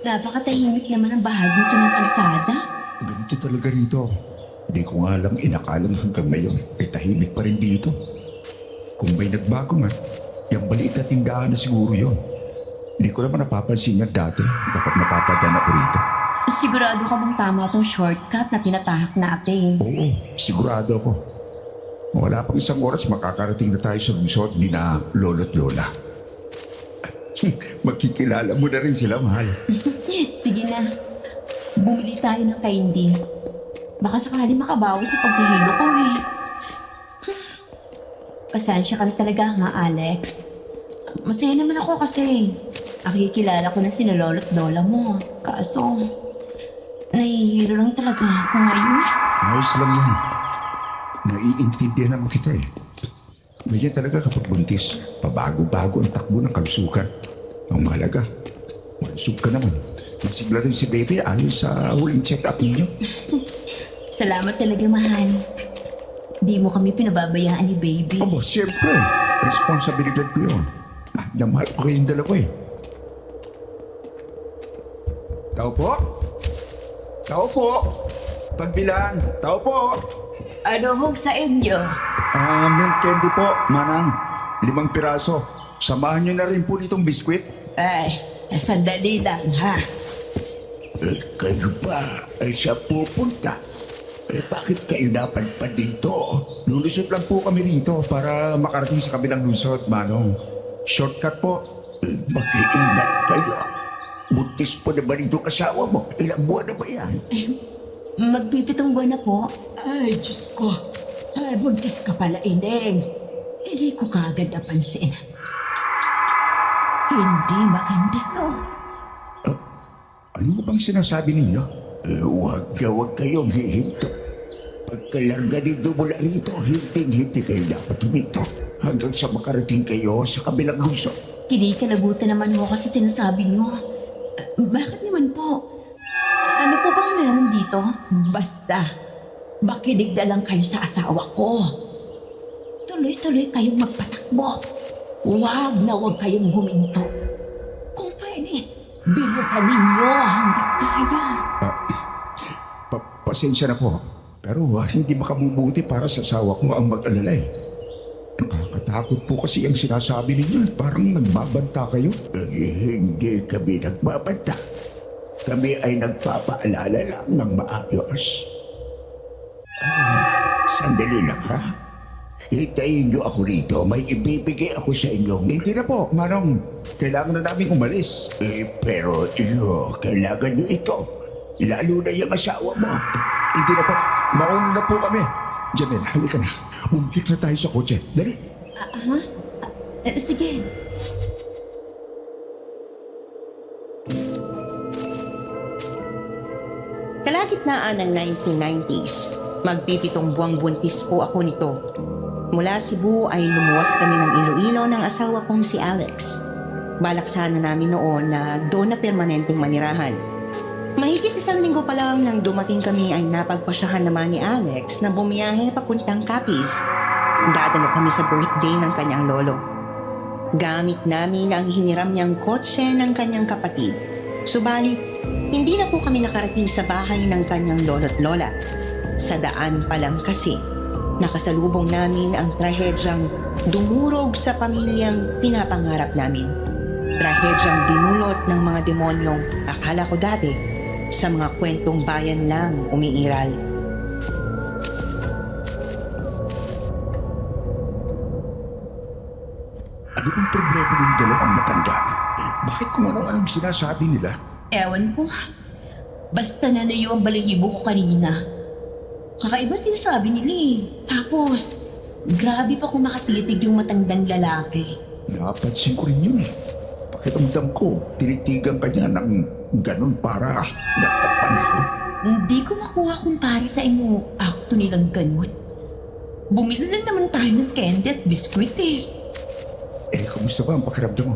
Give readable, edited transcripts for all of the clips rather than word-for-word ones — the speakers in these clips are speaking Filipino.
Napakatahimik naman ang bahagi nito ng kalsada. Ganito talaga rito. Hindi ko nga lang inakalang hanggang ngayon ay tahimik pa rin dito. Kung may nagbago man, yung maliit na tindahan na siguro yon. Hindi ko naman napapansin yan dati kapag napapadaan ako rito. Sigurado ka bang tama tong shortcut na tinatahak natin? Oo, sigurado ako. Wala pang isang oras makakarating na tayo sa lungsod ni na lolo't lola. Magkikilala mo na rin sila, mahal. Sige na, bumili tayo ng candy. Baka sakali makabawi sa pagkahilo ko eh. Pasensya ka na talaga ha, Alex. Masaya naman ako kasi nakikilala ko na sina lolo't lola mo. Kaso, nahihiro lang talaga ako ngayon eh. Ayos lang yun. Naiintindihan naman kita eh. Ganyan talaga kapag buntis, pabago-bago ang takbo ng kalusugan. Ang mahalaga, malusog ka naman. Nasigla rin si baby ayon sa huling check-up ninyo. Salamat talaga, mahal. Di mo kami pinababayaan ni baby. Aba, siyempre. Responsibilidad ko yun. Mahal ko kayong dalawa eh. Tao po? Tao po? Pagbilang. Tao po? Ano ho sa inyo? Milk candy po, manang. 5 piraso. Samahan niyo na rin po nitong biskwit. Ay, sandali lang ha. Kayo ba ay siya pupunta? Bakit kayo napadpad dito? Lulusot lang po kami rito para makarating sa kabilang lungsod, manong. Shortcut po. Mag-iingat kayo. Buntis po na ba dito kasawa mo? Ilang buwan na ba yan? Magpipitong buwan na po. Ay, Diyos ko. Ay, buntis ka pala, Ineng. Hindi ko kagad napansin. Hindi maganda to. Ano bang sinasabi ninyo? Huwag kayong hihinto. Pagkalarga dito mula rito, hinting-hinti kayo dapat huminto hanggang sa makarating kayo sa kabilang lungsod. Kinikalabutan naman mo kasi sinasabi niyo. Bakit naman po? Ano po bang meron dito? Basta, makinig na lang kayo sa asawa ko. Tuloy-tuloy kayong magpatakbo. Huwag kayong huminto. Kung pwede, bilisan ninyo hanggat kaya. Pasensya na po. Pero hindi makabubuti para sa asawa ko ang mag-alala eh. Nakakatakot po kasi ang sinasabi ninyo. Parang nagbabanta kayo. Hindi kami nagbabanta. Kami ay nagpapaalala lang ng maayos. Sandali lang ha. Hintayin niyo ako rito. May ibibigay ako sa inyo. Hindi na po, Manong. Kailangan na namin umalis. Pero kailangan niyo ito. Lalo na yung asawa mo. Hindi na po. Mauna na po kami. Janelle, halika na. Umpik na tayo sa kotse. Dali. Sige. Kalagitnaan ng 1990s, magpipitong buwang buntis po ako nito. Mula Cebu ay lumuwas kami ng Iloilo ng asawa kong si Alex. Balak sana namin noon na doon na permanenteng manirahan. Mahigit 1 linggo pa lang nang dumating kami ay napagpasyahan naman ni Alex na bumiyahe papuntang Capiz. Dadalo kami sa birthday ng kanyang lolo. Gamit namin ang hiniram niyang kotse ng kanyang kapatid. Subalit, hindi na po kami nakarating sa bahay ng kanyang lolo't lola. Sa daan pa lang kasi, nakasalubong namin ang trahedyang dumurog sa pamilyang pinapangarap namin. Trahedyang dinulot ng mga demonyong akala ko dati sa mga kwentong bayan lang umiiral. Ano bang problema ng dalawang matanda? Bakit kung ano-anong sinasabi nila? Ewan ko. Basta nanayo ang balahibo ko kanina. Kakaiba sinasabi nila eh. Tapos, grabe pa kung makatitig yung matandang lalaki. Napansin ko rin yun eh. Pakiramdam ko, tinitigan ka niya ng ganun para nagtapan ako. Hindi ko makuha kung pare sa inyo akto nilang ganun. Bumili lang naman tayo ng candy at biskwit eh. Kumusta ba ang pakiramdam mo?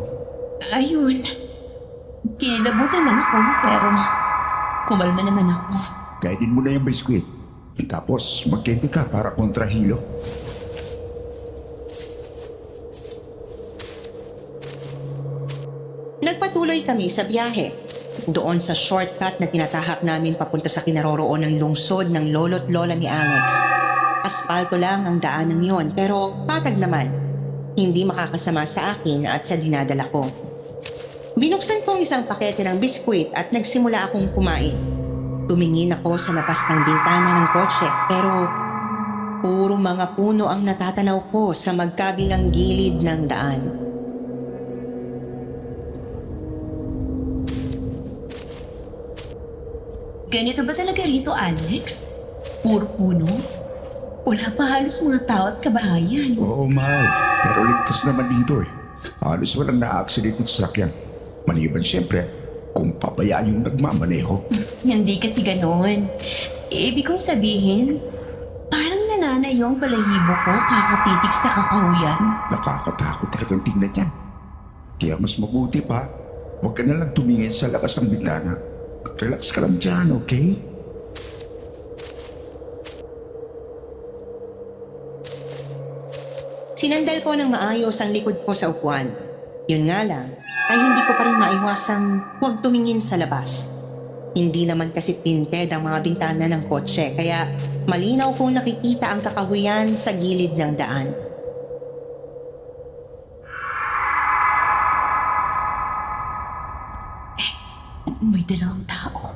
Ayun. Kinilabutan man ako pero kumalma naman ako. Kainin mo na yung biskwit. Tapos mag-candy ka para kontrahilo. Nagpatuloy kami sa biyahe. Doon sa shortcut na tinatahak namin papunta sa kinaroroonan ng lungsod ng lolo't lola ni Alex. Aspalto lang ang daanan yon pero patag naman. Hindi makakasama sa akin at sa dinadala ko. Binuksan ko ang isang pakete ng biskwit at nagsimula akong kumain. Tumingin ako sa labas ng bintana ng kotse pero puro mga puno ang natatanaw ko sa magkabilang gilid ng daan. Ganito ba talaga rito, Alex? Puro puno? Wala pa halos mga tao at kabahayan. Oo, mahal. Pero ligtas naman dito eh. Halos walang na-accident ng sasakyan. Maliban siyempre, kung pabayaan yung nagmamaneho. Hindi kasi ganoon. Ibig kong sabihin, parang nananayo ang balahibo ko kakatitik sa kakahuyan. Nakakatakot talagang tingnan yan. Kaya mas mabuti pa, huwag ka na lang tumingin sa labas ng bintana. Relax ka lang dyan, okay? Sinandal ko ng maayos ang likod ko sa upuan. Yun nga lang, ay hindi ko pa rin maiwasang huwag tumingin sa labas. Hindi naman kasi tinted ang mga bintana ng kotse, kaya malinaw kong nakikita ang kakahuyan sa gilid ng daan. May dalawang tao.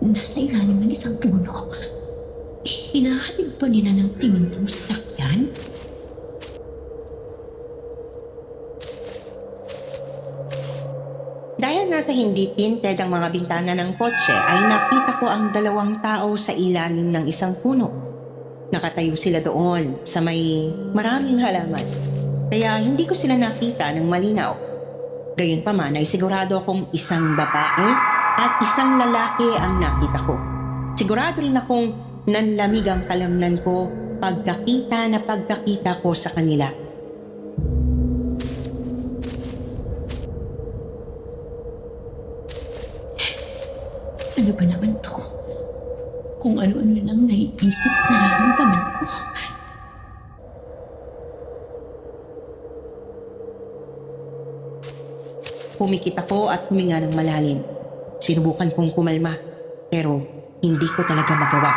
Nasa ilalim ng isang puno. Hinahatid pa nila ng tingin tong sasakyan? Dahil nga sa hindi tinted ang mga bintana ng kotse, ay nakita ko ang dalawang tao sa ilalim ng isang puno. Nakatayo sila doon sa may maraming halaman. Kaya hindi ko sila nakita ng malinaw. Gayunpaman ay sigurado akong isang babae at isang lalaki ang nakita ko. Sigurado rin akong nanlamig ang kalamnan ko pagkakita ko sa kanila. Ano ba naman to? Kung ano-ano lang naiisip na nararamdaman ko. Pumikit ako at huminga ng malalim. Sinubukan kong kumalma, pero hindi ko talaga magawa.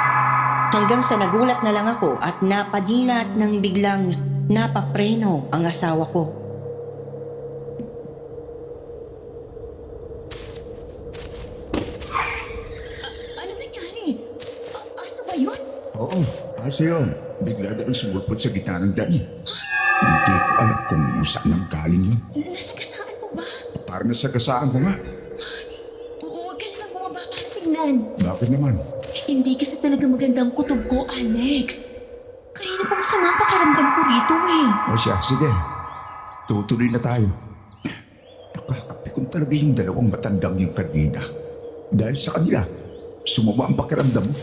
Hanggang sa nagulat na lang ako at napadilat nang biglang napapreno ang asawa ko. Ano nangyari? Aso ba yun? Oo, kasi yun. Bigla daw sumulpot sa gitna ng daan. Hindi ko alam kung saan ang galing yun. Nasagasaan mo ba? Parang nasagasaan ko nga. Huwag ka nalang bumaba para tignan. Bakit naman? Hindi kasi talaga magandang kutob ko, Alex. Kanina pa masama pakiramdam ko rito eh. O siya, sige. Tutuloy na tayo. Nakakapikon talaga yung dalawang matandang yung kanina. Dahil sa kanila, sumama ang pakiramdam mo.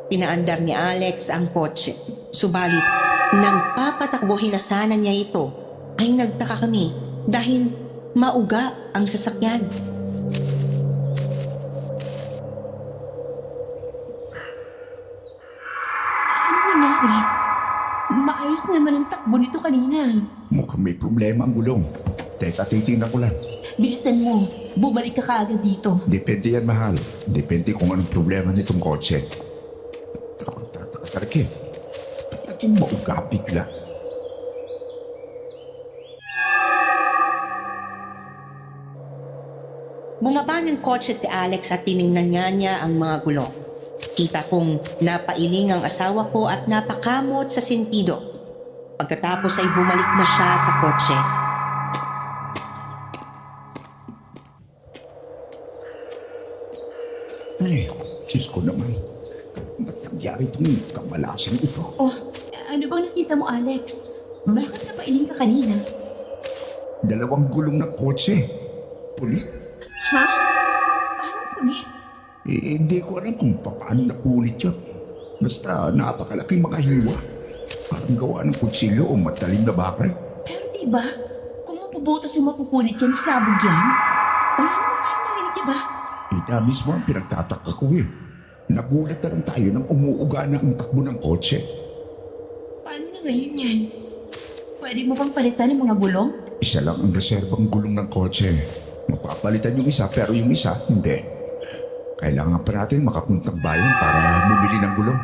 Pinaandar ni Alex ang kotse. Subalit, nang papatakbuhin na sana niya ito, ay nagtaka kami dahil mauga ang sasakyan. Ano nangyari? Maayos naman ang takbo nito kanina. Mukhang may problema ang gulong. Teka, titingnan ko lang. Bilisan mo. Bumalik ka kaagad dito. Depende yan, mahal. Depende kung anong problema nitong kotse. Takot-tataka talaga eh. Ba't naging mauga bigla? Bumaba ng kotse si Alex at tiningnan niya ang mga gulong. Kita kong napailing ang asawa ko at napakamot sa sentido. Pagkatapos ay bumalik na siya sa kotse. Ay, Diyos ko naman. Ba't nangyari itong kamalasan ito? Oh, ano bang nakita mo, Alex? Bakit napailing ka kanina? Dalawang gulong ng kotse. Pulit. Ha? Parang punit. Hindi ko alam kung paano napulit yun. Basta napakalaking mga hiwa. Parang gawa ng kutsilyo o matalim na bakal. Pero diba, kung mapubutas yung mapupunit yan sa sabog yan, wala naman tayong narinig, diba? Ina mismo ang pinagtataka ko eh. Nagulat na lang tayo nang umuuga na ang takbo ng kotse. Paano na ngayon yan? Pwede mo bang palitan ng mga gulong? Isa lang ang reserbang gulong ng kotse. Mapapalitan yung isa pero yung isa hindi. Kailangan pa natin makapuntang bayan para bumili ng gulong.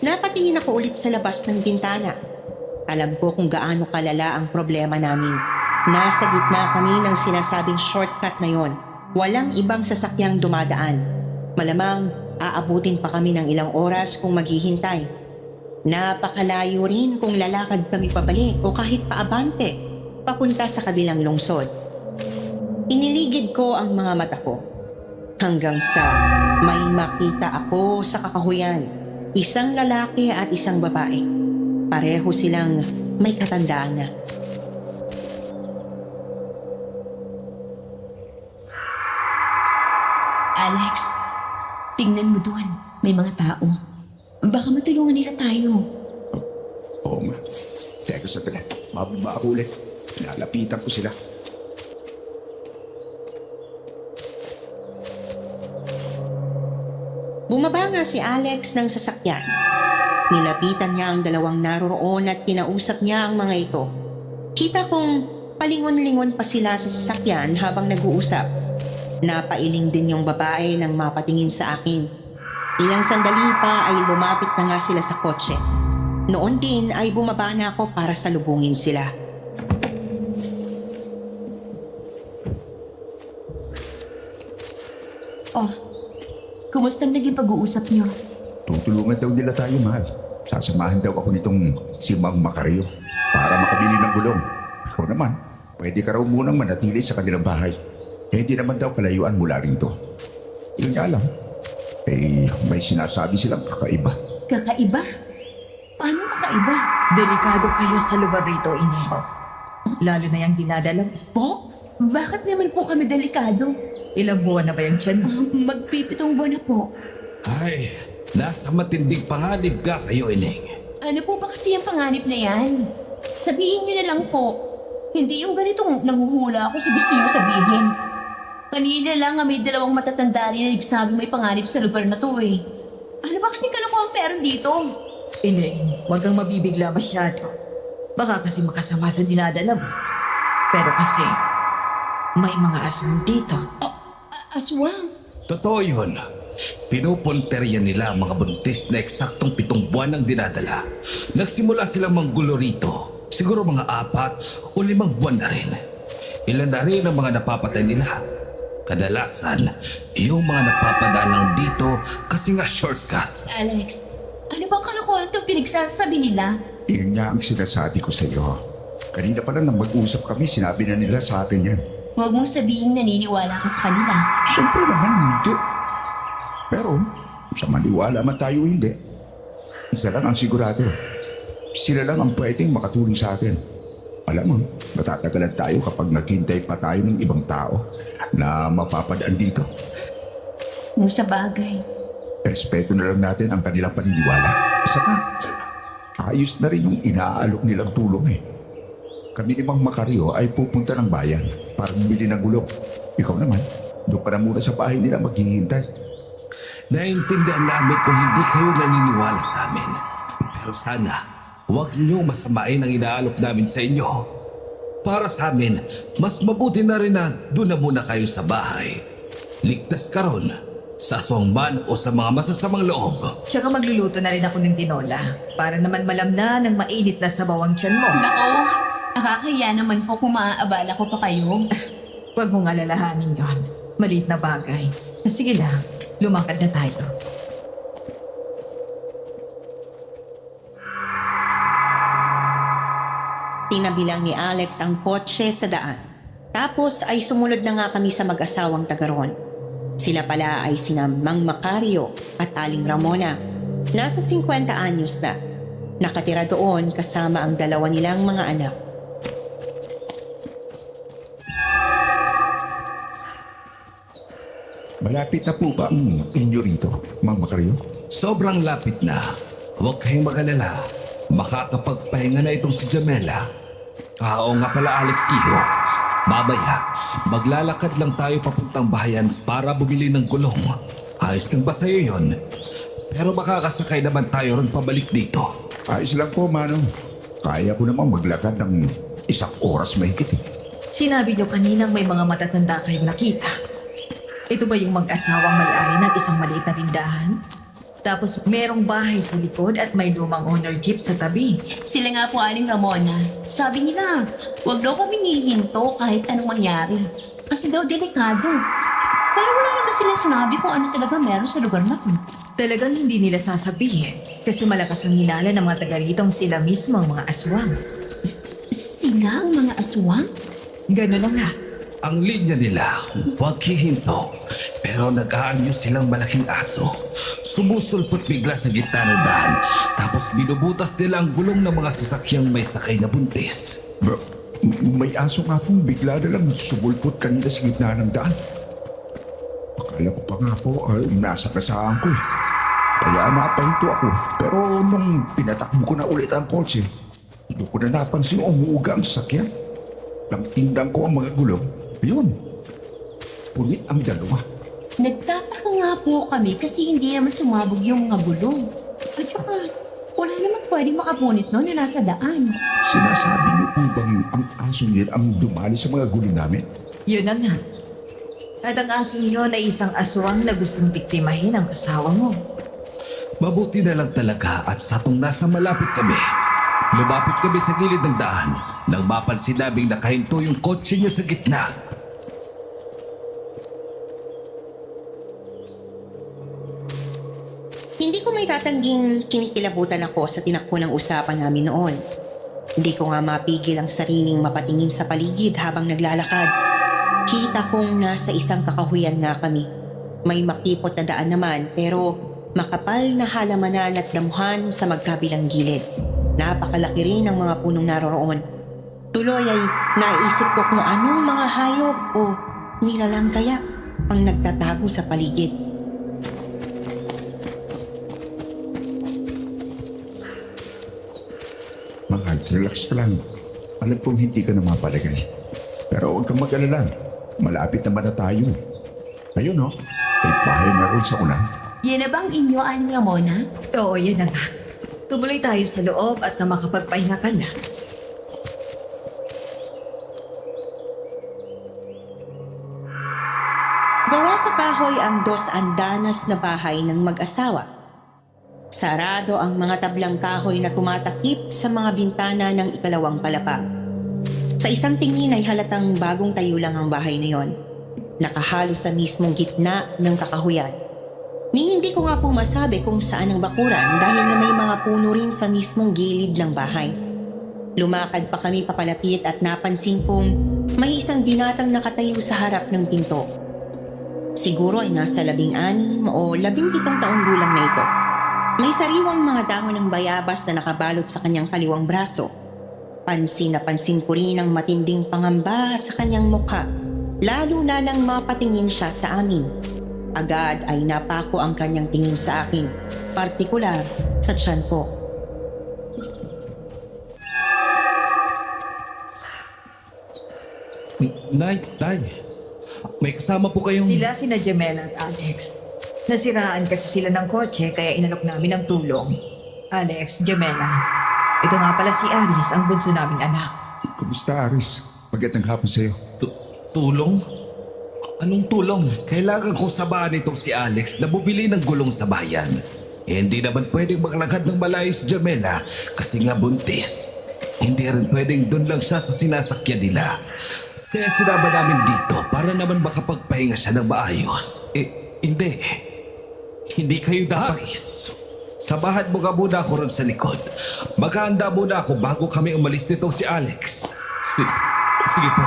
Napatingin ako ulit sa labas ng bintana. Alam ko kung gaano kalala ang problema namin. Nasa gitna kami ng sinasabing shortcut na yon. Walang ibang sasakyang dumadaan. Malamang aabutin pa kami ng ilang oras kung maghihintay. Napakalayo rin kung lalakad kami pabalik o kahit paabante, papunta sa kabilang lungsod. Iniligid ko ang mga mata ko hanggang sa may makita ako sa kakahuyan. Isang lalaki at isang babae. Pareho silang may katandaan na. Alex, tingnan mo doon. May mga tao. Baka matulungan nila tayo. Oo nga. Teka sandali. Mababa ako ulit. Lalapitan ko sila. Bumaba nga si Alex ng sasakyan. Nilapitan niya ang dalawang naroroon at kinausap niya ang mga ito. Kita kong palingon-lingon pa sila sa sasakyan habang nag-uusap. Napailing din yung babae nang mapatingin sa akin. Ilang sandali pa ay lumapit na nga sila sa kotse. Noon din ay bumaba na ako para salubungin sila. Oh, kumusta naging pag-uusap niyo? Tutulungan daw nila tayo, mahal. Sasamahan daw ako nitong si Mang Macario para makabili ng gulong. Ikaw naman, pwede ka raw munang manatili sa kanilang bahay. Hindi naman daw kalayuan mula rito. Yun nga lang, may sinasabi silang kakaiba. Kakaiba? Paano kakaiba? Delikado kayo sa lugar rito, Ineng. Lalo na yung dinadala mo. Po? Bakit naman po kami delikado? Ilang buwan na ba yung tiyan mo? Magpipitong buwan na po. Ay, nasa matinding panganib ka kayo, Ineng. Ano po ba kasi yung panganib na yan? Sabihin niyo na lang po. Hindi yung ganitong nanguhula ako sa gusto niyo sabihin. Kanina lang may dalawang matatanda rin na nagsabing may panganib sa lugar na to eh. Ano ba kasing kalokohang meron dito? Ineng, huwag kang mabibigla masyado. Baka kasi makasama sa dinadala mo. Pero kasi, may mga aswang dito. Aswang? Totoo yun. Pinupunterya nila ang mga buntis na eksaktong 7 buwan ang dinadala. Nagsimula silang manggulo rito. Siguro mga 4 o 5 buwan na rin. Ilan na rin ang mga napapatay nila. Kadalasan, yung mga napapadalang dito kasi nga shortcut. Alex, ano bang kalokohan itong pinagsasabi nila? Iyan nga ang sinasabi ko sa iyo. Kanina pa lang nang mag-usap kami, sinabi na nila sa akin yan. Huwag mong sabihin naniniwala ka sa kanila. Siyempre naman hindi. Pero, sa maniwala man tayo hindi. Isa lang ang sigurado. Sila lang ang pwedeng makatulong sa atin. Alam mo, matatagalan tayo kapag naghintay pa tayo ng ibang tao na mapapadaan dito. Kung sa bagay. Respeto na lang natin ang kanilang paniniwala. Isa pa, ayos na rin yung inaalok nilang tulong eh. Kami ni Mang Macario ay pupunta ng bayan para bumili ng gulong. Ikaw naman, doon ka na muna sa bahay nila maghihintay. Naintindihan namin kung hindi kayo naniniwala sa amin. Pero sana, huwag niyo masamain ang inaalok namin sa inyo. Para sa amin, mas mabuti na rin na doon na muna kayo sa bahay. Ligtas ka ron sa aswang man o sa mga masasamang loob. Tsaka magluluto na rin ako ng tinola para naman malamna ng mainit na sabaw ang tiyan mo. Nako, nakakahiya naman po kung maaabala ko pa kayo. Huwag mong alalahanin yon. Maliit na bagay. Sige lang, lumakad na tayo. Tinabi lang ni Alex ang kotse sa daan. Tapos ay sumunod na nga kami sa mag-asawang tagaron. Sila pala ay sina Mang Macario at Aling Ramona. Nasa 50 anyos na. Nakatira doon kasama ang 2 nilang mga anak. Malapit na po ba ang inyo rito, Mang Macario? Sobrang lapit na. Huwag kayong mag-alala. Makakapagpahinga na itong si Jamela. Oo nga pala, Alex Iho. Babaya, maglalakad lang tayo papuntang bahayan para bumili ng gulong. Ayos lang ba sa'yo yun? Pero makakasakay naman tayo ron pabalik dito. Ayos lang po, Manong. Kaya ko namang maglakad ng 1 oras mahigit eh. Sinabi niyo kaninang may mga matatanda kayong nakita. Ito ba yung mag-asawang may-ari ng isang maliit na tindahan? Tapos merong bahay sa likod at may lumang owner jeep sa tabi. Sila nga po, Aling Ramona. Sabi nila, huwag daw kami hihinto kahit anong mangyari. Kasi daw delikado. Pero wala naman sila sinabi kung ano talaga meron sa lugar na to. Talagang hindi nila sasabihin kasi malakas ang hinala ng mga taga-ritong sila mismo ang mga aswang. Sila ang mga aswang? Gano'n na nga. Ang linya nila, huwag hihinto. Pero nag-aanyo silang malaking aso. Sumusulpot bigla sa gitna ng daan. Tapos binubutas nila ang gulong ng mga sasakyang may sakay na buntis. May aso nga pong bigla na lang sumulpot kanina sa gitna ng daan. Akala ko pa nga po, nasa kasahan ko eh. Kaya napahinto ako. Pero nung pinatakbo ko na ulit ang kotse, doon ko na napansin umuuga ang sasakyan. Nang tingnan ko ang mga gulong, ayun, punit ang dalawa. Nagtataka nga po kami kasi hindi naman sumabog yung mga gulong. At saka, wala naman pwedeng makapunit noon na nasa daan. Sinasabi niyo po bang ang aso niya ang dumali sa mga gulong namin? Yun na nga. At ang aso niyo na isang aswang na gustong biktimahin ang asawa mo. Mabuti na lang talaga at satong nasa malapit kami. Lumapit kami sa gilid ng daan nang mapansin naming nakahinto yung kotse niya sa gitna. Hindi ko may tatangging kinikilabutan ako sa tinakbo ng usapan namin noon. Hindi ko nga mapigil ang sariling mapatingin sa paligid habang naglalakad. Kita kong nasa isang kakahuyan nga kami. May makipot na daan naman pero makapal na halamanan at damuhan sa magkabilang gilid. Napakalaki rin ang mga punong naroroon. Tuloy ay naisip ko kung anong mga hayop o nilalang kaya ang nagtatago sa paligid. Mahal, relax ka lang. Alam kong hindi ka na mapalagay. Pero huwag kang mag-alala. Malapit naman na tayo. Ayun no, may bahay na ron sa unan. Yan na bang inyo, Aling Ramona? Oo, yan na nga. Tumuloy tayo sa loob at na makapagpahinga ka na. Gawa sa kahoy ang 2 andanas na bahay ng mag-asawa. Sarado ang mga tablang kahoy na tumatakip sa mga bintana ng ikalawang palapag. Sa isang tingin ay halatang bagong tayo lang ang bahay na yon. Nakahalo sa mismong gitna ng kakahuyan. Ni hindi ko nga po masabi kung saan ang bakuran dahil na may mga puno rin sa mismong gilid ng bahay. Lumakad pa kami papalapit at napansin kong may isang binatang nakatayo sa harap ng pinto. Siguro ay nasa 16 o 17 taong gulang na ito. May sariwang mga dahon ng bayabas na nakabalot sa kanyang kaliwang braso. Pansin na pansin ko rin ang matinding pangamba sa kanyang mukha, lalo na nang mapatingin siya sa amin. Agad ay napako ang kanyang tingin sa akin, partikular sa tiyan ko. Nay, may kasama po kayong... Sina Gemela at Alex. Nasiraan kasi sila ng kotse kaya inalok namin ng tulong. Alex, Gemela. Ito nga pala si Aris, ang bunso naming anak. Kumusta, Aris? Magandang hapon sa'yo. Tulong? Anong tulong? Kailangan kong sabahan itong si Alex na bumili ng gulong sa bayan. Hindi naman pwedeng maglakad ng malayo si Jamela kasi nga buntis. Hindi rin pwedeng doon lang siya sa sinasakyan nila. Kaya sinama namin dito para naman makapagpahinga siya ng maayos. Hindi. Hindi kayo dapat. Sabahan mo ka muna ako ron sa likod. Maghahanda muna ako bago kami umalis nitong si Alex. Sige po.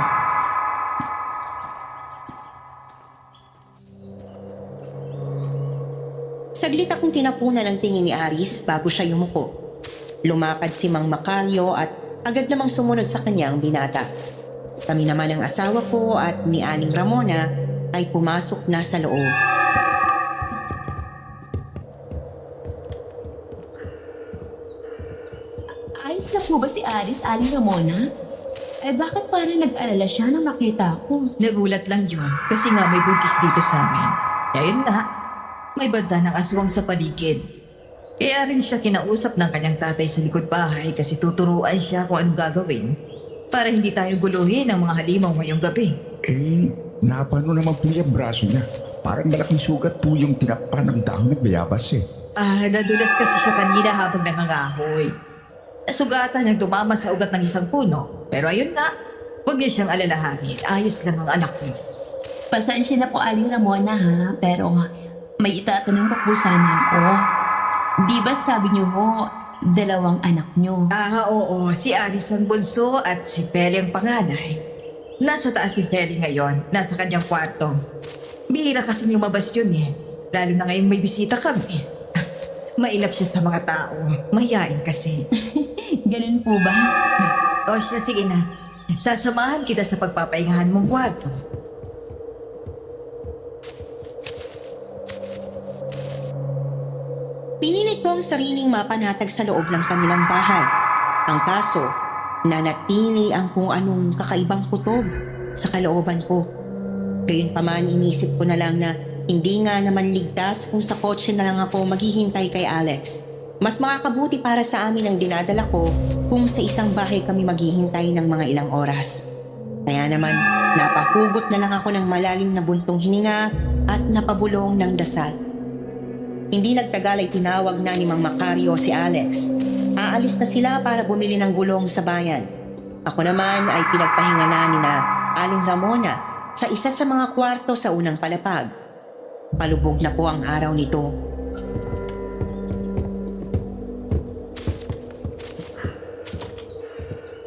Saglit akong tinapunan ang tingin ni Aris bago siya yumuko. Lumakad si Mang Macario at agad namang sumunod sa kanyang binata. Kami naman ang asawa ko at ni Aling Ramona ay pumasok na sa loob. Ayos na po ba si Aris, Aling Ramona? Bakit parang nag-alala siya nang makita ko? Nagulat lang yun kasi nga may buntis dito sa amin. Ayun nga, May banda ng aswang sa paligid. Kaya rin siya kinausap ng kanyang tatay sa likod bahay kasi tuturuan siya kung anong gagawin para hindi tayo guluhin ng mga halimaw ngayong gabi. Napano naman po yung braso niya. Parang malaking sugat po yung tinakpan ng daang nagbayabas eh. Nadulas kasi siya kanina habang nangangahoy. Nasugatan ng tumama sa ugat ng isang puno. Pero ayun nga, huwag niyo siyang alalahanin. Ayos lang ang anak niyo. Pasensya na po, Aling Ramona ha, pero may itatanong pa po sana ako. Di ba sabi niyo ho, 2 anak niyo? Oo. Si Alice ang bunso at si Feli ang panganay. Nasa taas si Feli ngayon. Nasa kanyang kwarto. Bihira kasi lumabas yun eh. Lalo na ngayong may bisita kami. Mailap siya sa mga tao. Mahiyain kasi. Ganun po ba? O siya, sige na. Sasamahan kita sa pagpapahingahan mong kwarto. Pinilit ko ang sariling mapanatag sa loob ng kanilang bahay. Ang kaso, nanatili ang kung anong kakaibang kutob sa kalooban ko. Gayunpaman, inisip ko na lang na hindi nga naman ligtas kung sa kotse na lang ako maghihintay kay Alex. Mas makakabuti para sa amin ang dinadala ko kung sa isang bahay kami maghihintay ng mga ilang oras. Kaya naman, napahugot na lang ako ng malalim na buntong hininga at napabulong ng dasal. Hindi nagtagal ay tinawag na ni Mang Macario si Alex. Aalis na sila para bumili ng gulong sa bayan. Ako naman ay pinagpahinga na ni na Aling Ramona sa isa sa mga kwarto sa unang palapag. Palubog na po ang araw nito.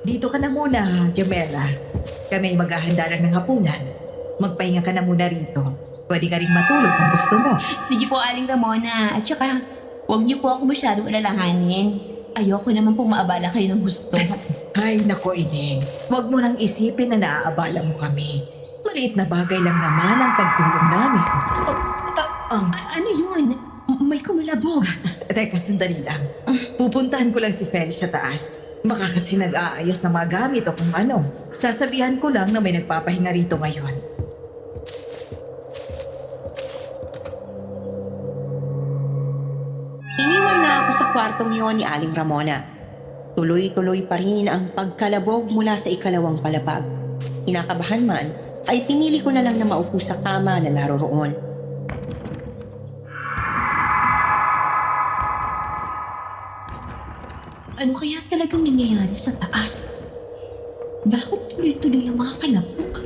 Dito ka na muna, Jamela. Kami maghahanda lang ng hapunan. Magpahinga ka na muna rito. Pwede ka rin matulog kung gusto mo. Sige po, Aling Ramona. At saka, huwag niyo po ako masyadong alalahanin. Ayoko naman pong maabala kayo ng gusto. Ay, nako, Ineng. Huwag mo nang isipin na naaabala mo kami. Maliit na bagay lang naman ang pagtulong namin. Ano yun? May kumalabog. Teka, sandali lang. Pupuntahan ko lang si Feli sa taas. Baka kasi nag-aayos ng mga gamit o kung ano. Sasabihan ko lang na may nagpapahinga rito ngayon. Iniwan nga ako sa kwartong iyon ni Aling Ramona. Tuloy-tuloy pa rin ang pagkalabog mula sa ikalawang palapag. Kinakabahan man, ay pinili ko na lang na maupo sa kama na naroroon. Ano kaya talagang nangyayari sa taas? Bakit tuloy-tuloy ang mga kalapok?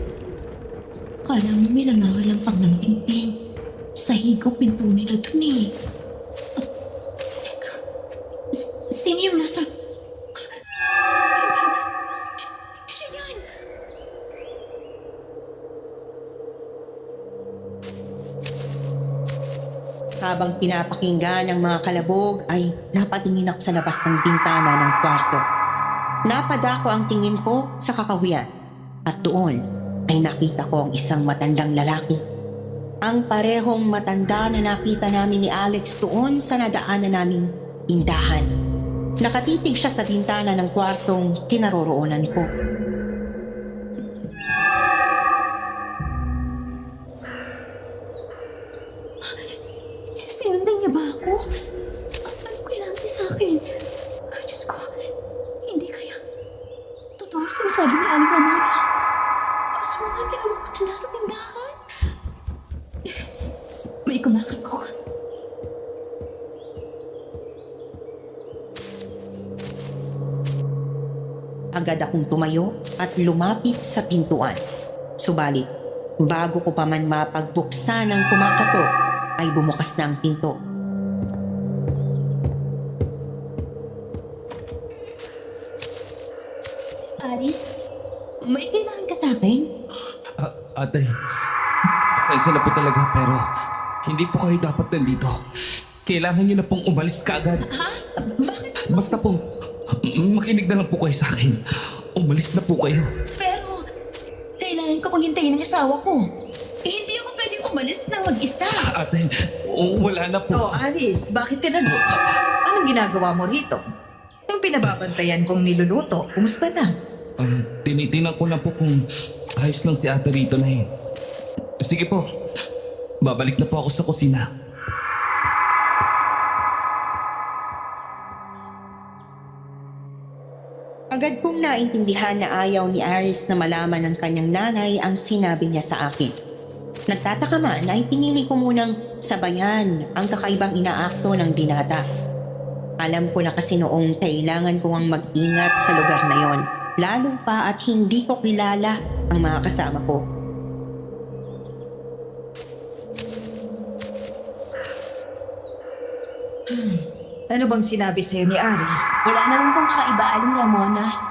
Kala mo may nangangalampang ng tingting. Sa higop pinto nila dun eh. Teka, sino yung nasa... Siya yan! Habang pinapakinggan ng mga kalabog ay napatingin ako sa labas ng bintana ng kwarto. Napadako ang tingin ko sa kakahuyan at doon ay nakita ko ang isang matandang lalaki. Ang parehong matanda na nakita namin ni Alex doon sa nadaanan naming tindahan. Nakatitig siya sa bintana ng kwartong kinaroroonan ko. Sinundan niya ba ako? Ano kailangan niya sa akin? Ay, Diyos ko. Hindi kaya. Totoo ang sinasabi ni Aling Ramona. Aswang ang tinawag matanda sa tindahan. May kumakakok. Agad akong tumayo at lumapit sa pintuan. Subalit, bago ko pa man mapagbuksan ng kumakatok, ay bumukas na ang pinto. Aris, may kailangan ka sa akin? Ate, pasensya na po talaga pero hindi po kayo dapat nandito. Kailangan niyo na pong umalis kaagad. Ha? Bakit? Basta po, makinig na lang po kayo sa akin. Umalis na po kayo. Pero, kailangan ko paghintayin ng asawa ko. Hindi ako pwedeng umalis na mag-isa. Ate, wala na po. Oh, Alice, bakit ka nandito? Anong ginagawa mo rito? Yung pinababantayan kong niluluto, kumusta na? Tinitingnan ko lang po kung ayos lang si ate rito na eh. Sige po, babalik na po ako sa kusina. kong naintindihan na ayaw ni Aris na malaman ng kanyang nanay ang sinabi niya sa akin. Nagtataka man ay pinili ko munang sabayan ang kakaibang inaakto ng binata. Alam ko na kasi noong kailangan ko ang mag-ingat sa lugar na yon, lalo pa at hindi ko kilala ang mga kasama ko. Ano bang sinabi sa'yo ni Aris? Wala naman pong kakaiba, Aling Ramona.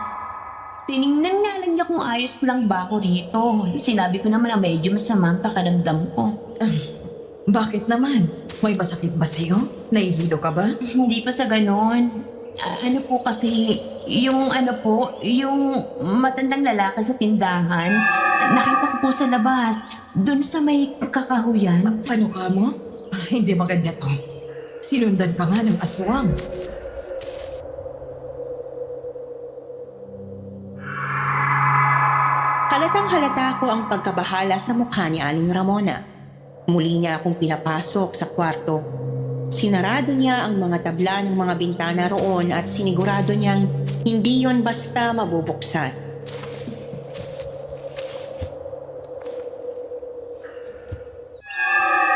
Tiningnan nga lang niya kung ayos lang ba ako rito. Sinabi ko naman na medyo masama ang pakiramdam ko. Bakit naman? May masakit ba sa'yo? Nahihilo ka ba? Hindi pa sa ganon. Ano po kasi, yung matandang lalaki sa tindahan, nakita ko po sa labas, dun sa may kakahuyan. Ano ka mo? Hindi maganda to. Sinundan ka nga ng aswang. Halatang-halata ko ang pagkabahala sa mukha ni Aling Ramona. Muli niya akong pinapasok sa kwarto. Sinarado niya ang mga tabla ng mga bintana roon at sinigurado niyang hindi yon basta mabubuksan.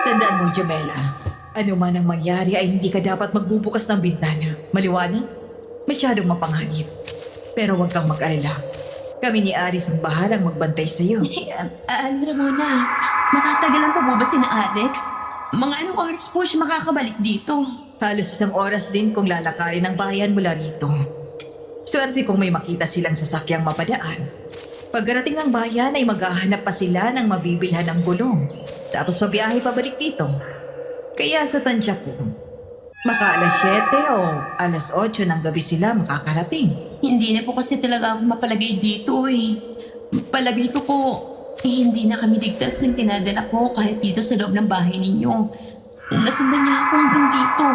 Tandaan mo, Jamela. Ano man ang mangyari ay hindi ka dapat magbubukas ng bintana. Maliwanag? Masyadong mapanganib. Pero huwag kang mag-alala. Kami ni Aris ang bahalang magbantay sa iyo. Aling Ramona, matatagalan pa po ba si na Alex? Mga anong oras po siya makakabalik dito? Halos 1 oras din kung lalakarin ang bayan mula rito. Swerte kung may makita silang sasakyang mapadaan. Pagkarating ng bayan ay maghahanap pa sila ng mabibilhan ng gulong. Tapos pabiyahe pabalik dito. Kaya sa tansya po, baka alas 7 o alas 8 ng gabi sila makakarating. Hindi na po kasi talaga ako mapalagay dito eh. Palagay ko po, hindi na kami ligtas ng tinadala ko kahit dito sa loob ng bahay ninyo. Nasundan niya ako hanggang dito.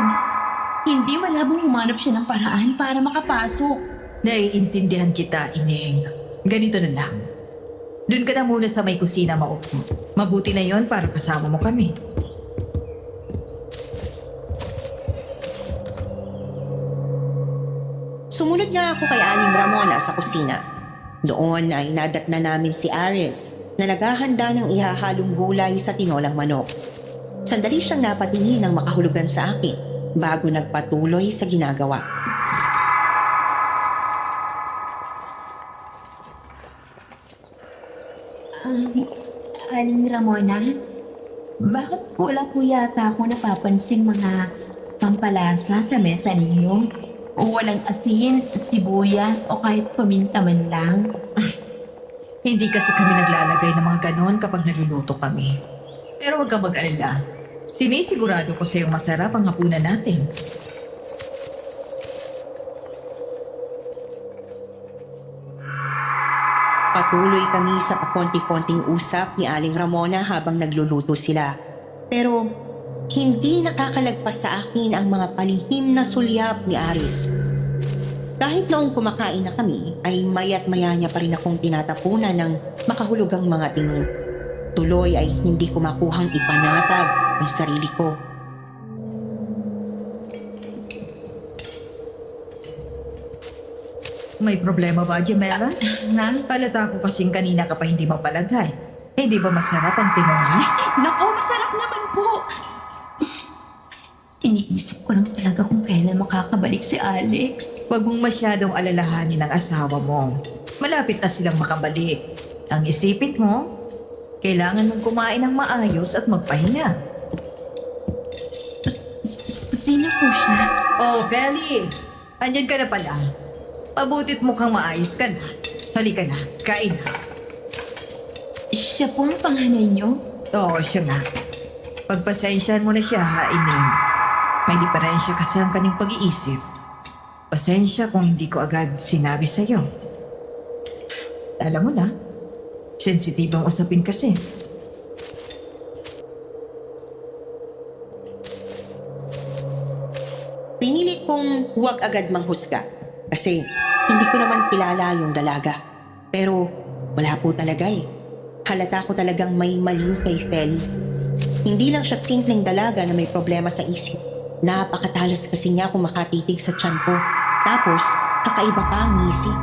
Hindi malabong humanap siya ng paraan para makapasok. Naiintindihan kita, Ineng. Ganito na lang. Doon ka na muna sa may kusina maupo. Mabuti na yon para kasama mo kami. Sumunod nga ako kay Aling Ramona sa kusina. Doon ay nadatna namin si Aris na naghahanda ng ihahalong gulay sa tinolang manok. Sandali siyang napatingin ng makahulugan sa akin bago nagpatuloy sa ginagawa. Aling Ramona, bakit wala po yata ako napapansing mga pampalasa sa mesa ninyo? O walang asin, sibuyas o kahit paminta man lang? Hindi kasi kami naglalagay ng mga ganon kapag naluluto kami. Pero huwag kang mag-alala. Sinisigurado ko sa iyong masarap ang hapunan natin. Patuloy kami sa pakonti-konting usap ni Aling Ramona habang nagluluto sila. Pero hindi nakakalagpas sa akin ang mga palihim na sulyap ni Aris. Kahit noong kumakain na kami, ay maya't maya niya pa rin akong tinatapunan ng makahulugang mga tingin. Tuloy ay hindi ko makuhang ipanatag ang sarili ko. May problema ba, Jamela? Ha? Palata ko kasing kanina ka pa hindi mapalagay. Hindi ba masarap ang tinola? Naku, masarap naman po! Iniisip ko lang talaga kung kailan makakabalik si Alex. Huwag mong masyadong alalahanin ang asawa mo. Malapit na silang makabalik. Ang isipin mo, kailangan mong kumain ng maayos at magpahinga. Sino po siya? Oh, Feli! Andyan ka na pala. Pabutit mukhang maayos ka na. Halika na, kain na. Siya po ang panganay niyo? Oo, siya nga. Pagpasensyahan mo na siya, Ining. May diferensya kasi ang kanyang pag-iisip. Pasensya kung hindi ko agad sinabi sa'yo. Alam mo na, sensitibong usapin kasi. Pinilit kong huwag agad manghusga kasi hindi ko naman kilala yung dalaga. Pero wala po talaga eh. Halata ko talagang may mali kay Feli. Hindi lang siya simpleng dalaga na may problema sa isip. Napakatalas kasi niya kung makatitig sa tiyan ko. Tapos, kakaiba pa ang ngisi.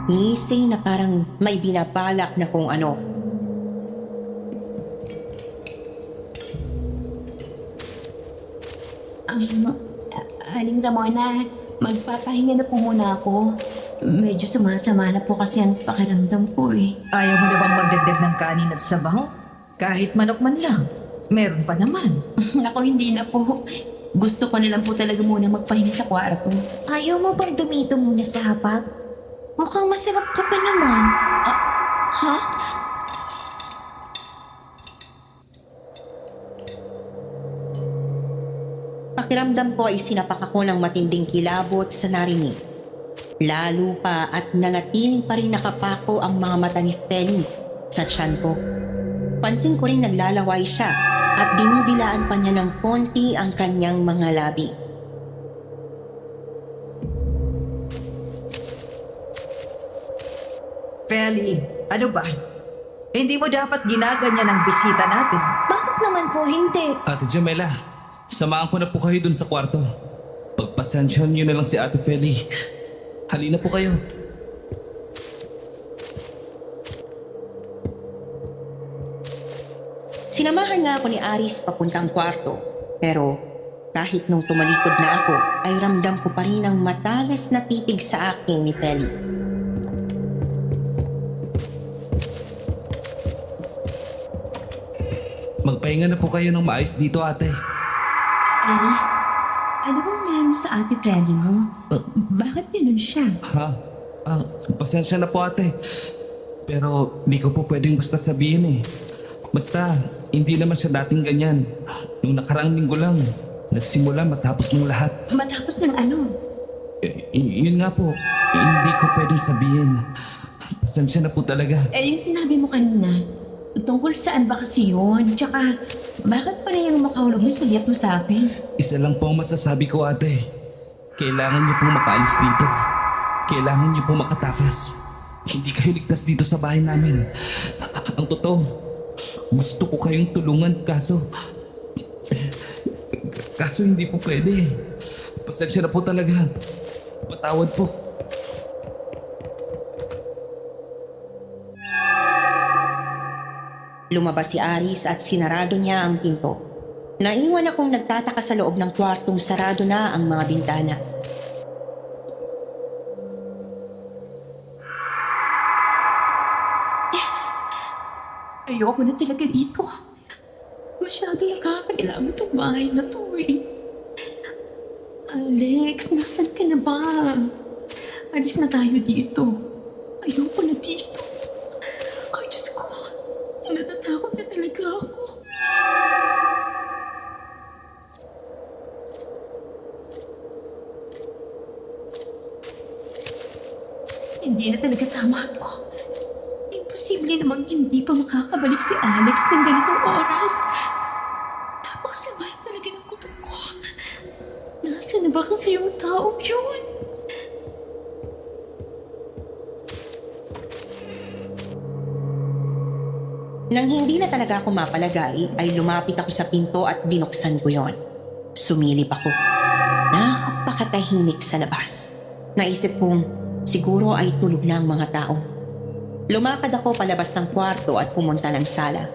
Ngisi na parang may binabalak na kung ano. Aling Ramona, magpapahinga na po muna ako. Medyo sumasama na po kasi ang pakiramdam ko eh. Ayaw mo na bang magdagdag ng kanin at sabaw? Kahit manok man lang. Meron pa naman. Nako, hindi na po. Gusto ko na lang po talaga muna magpahinga sa kwarto. Ayaw mo bang dumito muna sa hapag? Mukhang masarap ka pa naman. Ha? Pakiramdam ko ay sinapak ako ng matinding kilabot sa narinig. Lalo pa at nanatili pa rin nakapako ang mga mata ni Penny sa tiyan ko. Pansin ko rin naglalaway siya at dinidilaan pa niya ng konti ang kanyang mga labi. Feli, ano ba? Hindi mo dapat ginaganyan ang bisita natin. Bakit naman po hindi? Ate Jamela, samahan ko na po kayo dun sa kwarto. Pagpasensyahan niyo na lang si Ate Feli. Halina po kayo. Sinamahan nga ako ni Aris papuntang kwarto. Pero kahit nung tumalikod na ako, ay ramdam ko pa rin ang matalas na titig sa akin ni Feli. Magpahinga na po kayo ng maayos dito, ate. Aris, ano bang meron sa ate Feli mo? Bakit ganun siya? Ha? Pasensya na po, ate. Pero di ko po pwedeng basta sabihin eh. Basta, hindi naman siya dating ganyan. Nung nakaraang linggo lang, nagsimula matapos ng lahat. Matapos ng ano? Yun nga po, hindi ko pwedeng sabihin. Pasensya na po talaga. Yung sinabi mo kanina, tungkol saan ba kasi yun? Tsaka, bakit pa na yung makahulog yung sulyap mo sa akin? Isa lang po ang masasabi ko, ate. Kailangan niyo pong makaalis dito. Kailangan niyo pong makatakas. Hindi kayo ligtas dito sa bahay namin. Ang totoo, gusto ko kayong tulungan kaso hindi po pwede. Pasensya na po talaga. Patawad po. Lumabas si Aris at sinarado niya ang pinto. Naiwan akong nagtataka sa loob ng kwartong sarado na ang mga bintana. Ayoko na talaga dito. Masyado nakakailangan itong bahay na to eh. Alex, nasan ka na ba? Alis na tayo dito. Ayoko na dito. Ay, Diyos ko. Natatakot na talaga ako. Hindi na talaga tama to. Imposible namang hindi pa makakabalik si Alex ng ganitong oras. Napakasama talaga ng kutob ko. Nasaan na ba kasi yung taong yun? Nang hindi na talaga ako mapalagay, ay lumapit ako sa pinto at binuksan ko yon. Sumilip ako. Napakatahimik sa labas. Naisip kong siguro ay tulog na ang mga tao. Lumakad ako palabas ng kwarto at pumunta ng sala.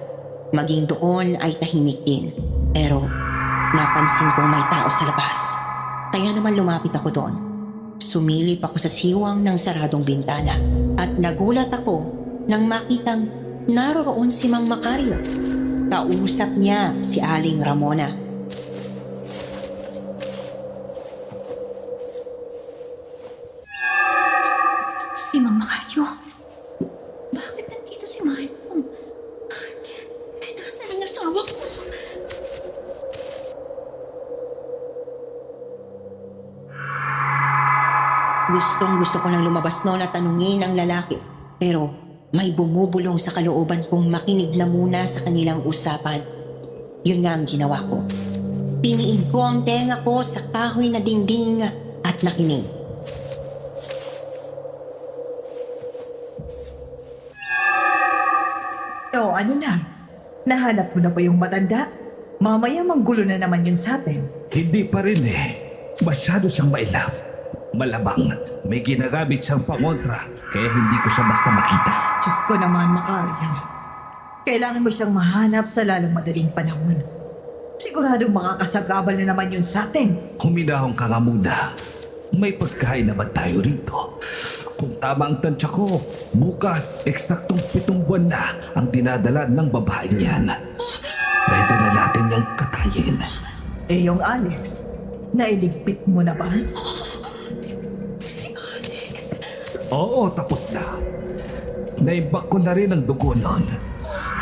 Maging doon ay tahimik din. Pero napansin kong may tao sa labas. Kaya naman lumapit ako doon. Sumilip ako sa siwang ng saradong bintana. At nagulat ako nang makitang naroroon si Mang Macario. Kausap niya si Aling Ramona. Si Mama Macario. Bakit nandito si Mano? Ay, nasaan ang asawa ko? Gustong-gusto ko nang lumabas noon at tanungin ang lalaki. Pero may bumubulong sa kalooban kong makinig na muna sa kanilang usapan. Yun nga ang ginawa ko. Piniin ko ang tenga ko sa kahoy na dingding at nakinig. O ano na? Nahanap mo na ba yung matanda? Mamaya manggulo na naman yun sa atin. Hindi pa rin eh. Masyado siyang mailap. Malabang may ginagamit siyang pangontra kaya hindi ko siya basta makita. Diyos ko naman, Macario. Kailangan mo siyang mahanap sa lalong madaling panahon. Siguradong makakasagabal na naman yun sa atin. Huminahon ka nga muna. May pagkain naman tayo rito. Kung tama ang tansya ko, bukas eksaktong 7 buwan na ang dinadala ng babaeng yan. Pwede na natin niyang katayin. Eh yung Alex, nailigpit mo na ba? Si Alex. Oo, tapos na. Naibak ko na rin ang dugo nun.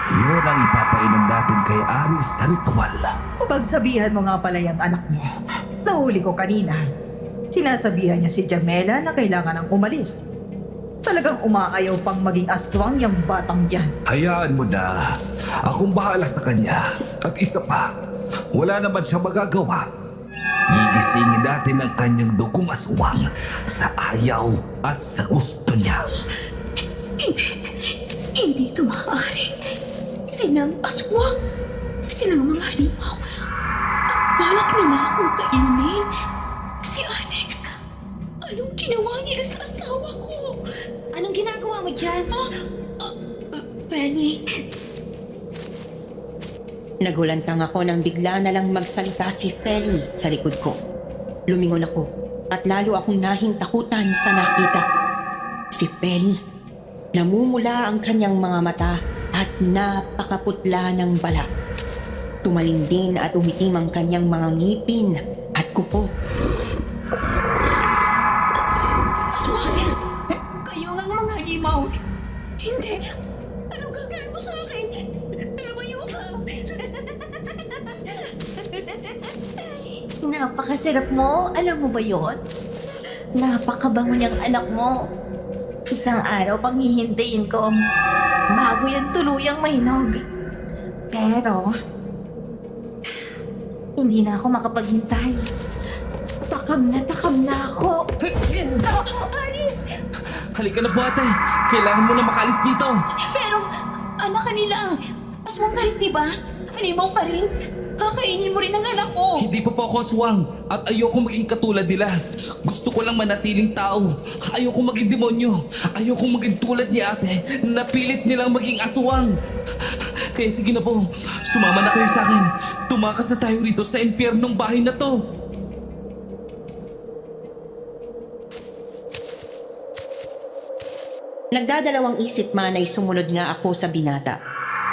Yun ang ipapainom natin kay Aris sa ritual. Pagsabihan mo nga pala yung anak mo. Nahuli ko kanina. Sinasabihan niya si Jamela na kailangan ng umalis. Talagang umaayaw pang maging aswang yung batang yan. Hayaan mo na. Akong bahala sa kanya. At isa pa, wala naman siya magagawa. Gigisingin natin ang kanyang dugong aswang sa ayaw at sa gusto niya. Hindi ito maaari. Sila ang aswang. Sila ang mga halimaw. Balak nila akong kainin. Si Alex, anong ginawa nila sa asawa ko? Anong ginagawa mo dyan? Penny, Nagulantang ako nang bigla na lang magsalita si Feli sa likod ko. Lumingon ako at lalo akong nahintakutan sa nakita. Si Feli, namumula ang kanyang mga mata at napakaputla ng balat. Tumalim din at umitim ang kanyang mga ngipin at kuko. aswang! Kayo nga ang mga halimaw. Hindi. Anong gagawin mo sa akin? Lumayo ka. Napakasarap mo. Alam mo ba yon? Napakabango niyang anak mo. Isang araw pang hihintayin ko bago yan tuluyang mahinog. Pero, hindi na ako makapaghintay. Takam na ako. Aris! Halika na po ate. Kailangan mo na makalis dito. Pero, anak ka nila. Aswang ka rin, di ba? Halimaw ka rin. Kakainin mo rin ang anak mo. Hindi pa po ako aswang at ayoko maging katulad nila. Gusto ko lang manatiling tao. Ayoko maging demonyo. Ayoko maging tulad ni ate na pilit nilang maging aswang. Kaya sige na po, sumama na kayo sa akin. Tumakas na tayo rito sa impyernong bahay na to. Nagdadalawang isip man ay sumunod nga ako sa binata.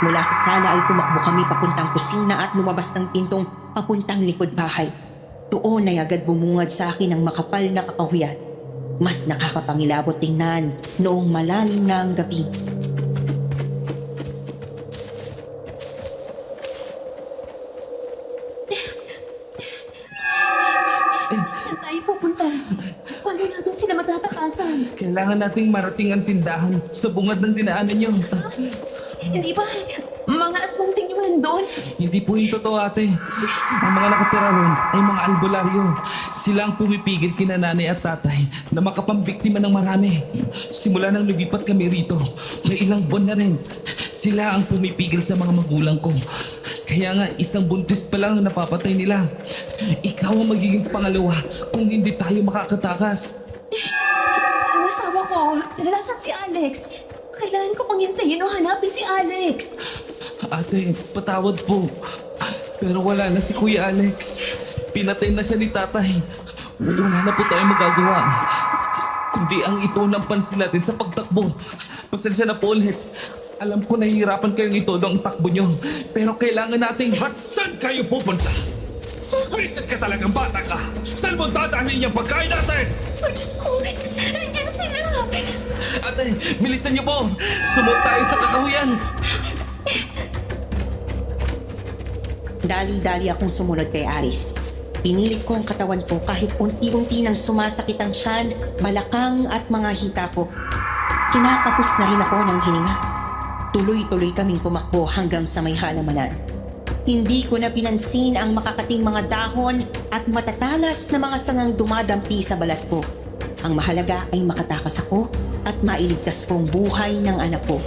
Mula sa sala ay tumakbo kami papuntang kusina at lumabas ng pintong papuntang likod bahay. Doon ay agad bumungad sa akin ang makapal na kakahuyan. Mas nakakapangilabot tingnan noong malalim na ang gabi. Saan tayo pupunta? Paano natin sila matatakasan? Kailangan nating marating ang tindahan sa bungad ng dinaanan nyo. Hindi ba? Mga aswang din yung nandun. Hindi po yung totoo ate. Ang mga nakatira ron ay mga albularyo. Sila ang pumipigil kina nanay at tatay na makapambiktima ng marami. Simula nang lumipat kami rito, may ilang buwan na rin. Sila ang pumipigil sa mga magulang ko. Kaya nga isang buntis pa lang ang napapatay nila. Ikaw ang magiging pangalawa kung hindi tayo makakatakas. Ang asawa ko, nasaan si Alex? Kailangan ko pang hintayin o hanapin si Alex. Ate, patawad po. Pero wala na si Kuya Alex. Pinatay na siya ni tatay. Wala na po tayong magagawa. Kundi ang ito ng pansin natin sa pagtakbo. Pasensya na po ulit. Alam ko nahihirapan kayong ito ang takbo nyo. Pero kailangan nating... At saan kayo pupunta? Wisit ka talagang bata ka! Saan mo dadalhin yung pagkain natin? Oh, Diyos ko, nandiyan sila. Ate, bilisan niyo po. Sumunod tayo sa kakahuyan. Dali-dali akong sumunod kay Aris. Pinilit ko ang katawan ko kahit unti-unti nang sumasakit ang tiyan, balakang at mga hita ko. Kinakapos na rin ako ng hininga. Tuloy-tuloy kaming tumakbo hanggang sa may halamanan. Hindi ko na pinansin ang makakating mga dahon at matatalas na mga sangang dumadampi sa balat ko. Ang mahalaga ay makatakas ako at mailigtas kong buhay ng anak ko.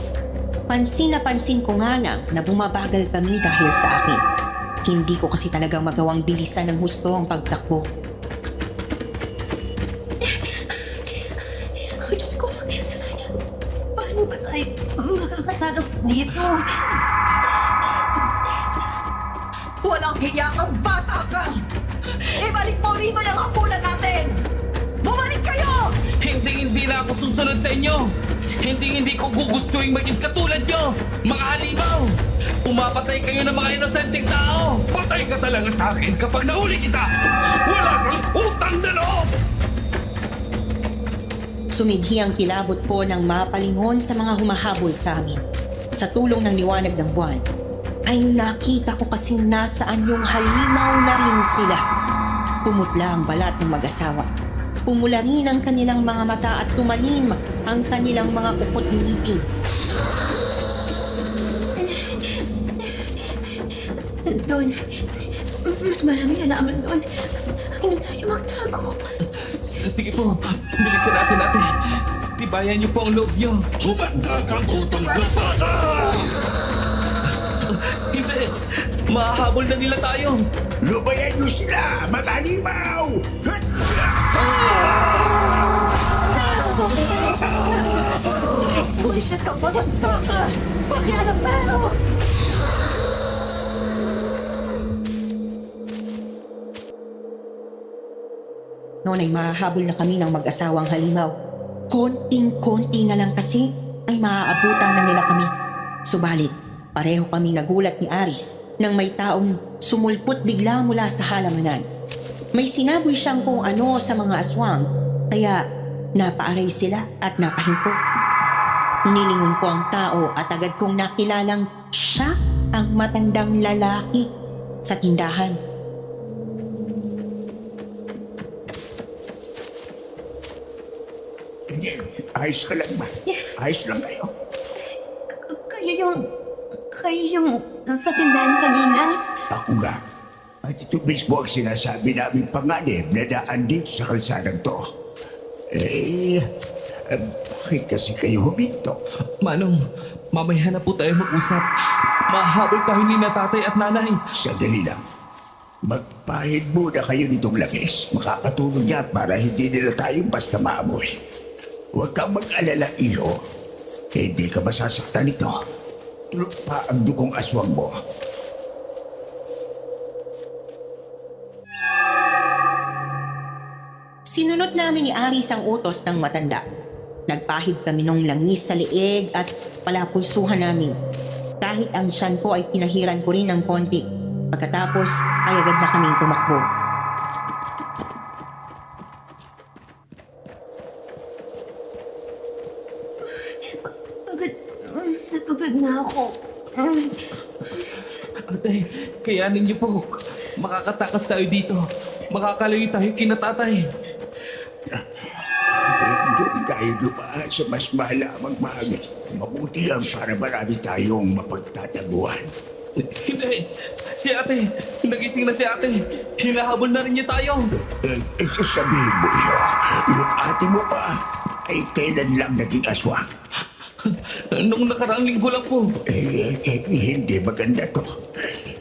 Pansin na pansin ko nga lang na bumabagal kami dahil sa akin. Hindi ko kasi talagang magawang bilisan ng husto ang pagtakbo. ay makakatakas dito. Walang hiya kang bata ka! Ibalik mo rito yung hapunan natin! Bumalik kayo! Hindi na ako susunod sa inyo! Hindi ko gugustuhin maging katulad nyo! Mga halimaw! Pumapatay kayo ng mga inosenteng tao! Patay ka talaga sa akin kapag nahuli kita! Wala kang utang na loob! Sumidhi ang kilabot ko ng mapalingon sa mga humahabol sa amin. Sa tulong ng liwanag ng buwan, ay nakita ko kasing nasaan yung halimaw na rin sila. Pumutla ang balat ng mag-asawa. Pumula rin ang kanilang mga mata at tumalim ang kanilang mga kupot ngipin. Doon. Mas maraming halaman doon. Ano tayo magtago? Sige po, bilisan natin ate. Tibayan niyo po ang loob niyo. Humanda kang utang na bata! Hindi! Mahahabol na nila tayo! Lubayan niyo sila, mga halimaw! Bullshit ka, matanda ka! Pakialam pero! Noon ay mahahabol na kami ng mag-asawang halimaw. Konting-konti na lang kasi ay maaabutan na nila kami. Subalit, pareho kami nagulat ni Aris nang may taong sumulpot bigla mula sa halamanan. May sinabi siyang kung ano sa mga aswang, kaya napaaray sila at napahinto. Nilingon ko ang tao at agad kong nakilalang siya ang matandang lalaki sa tindahan. Ayos ka lang ba? Ayos lang kayo. Kayo yung sa tindahan kanina? Ako nga. At ito mismo ang sinasabi namin panganib na daan dito sa kalsadang to. Bakit kasi kayo huminto? Manong, mamaya na po tayo mag-usap. Mahahabol tayo ni na tatay at nanay. Sandali lang. Magpahid muna kayo nitong langis. Makakatulong yan para hindi nila tayong basta maamoy. Huwag kang mag-alala, iho. Hindi ka masasaktan nito. Tulog pa ang dugong aswang mo. Sinunod namin ni Aris ang utos ng matanda. Nagpahid kami ng langis sa leeg at palapulsuhan namin. Kahit ang tiyan ko ay pinahiran ko rin ng konti. Pagkatapos ay agad na kaming tumakbo. Napagod na ako. Ate, kayanin niyo po. Makakatakas tayo dito. Makakalayo tayo kina tatay. Doon tayo dumaan sa mas malamang bagay. Mabuti yan para marami tayong mapagtataguan. Hindi! Si ate! Nagising na si ate! Hinahabol na rin niya tayo! Sasabihin mo iyo, yung ate mo pa ay kailan lang naging aswang. Nung nakaraang linggo lang po. Hindi maganda to.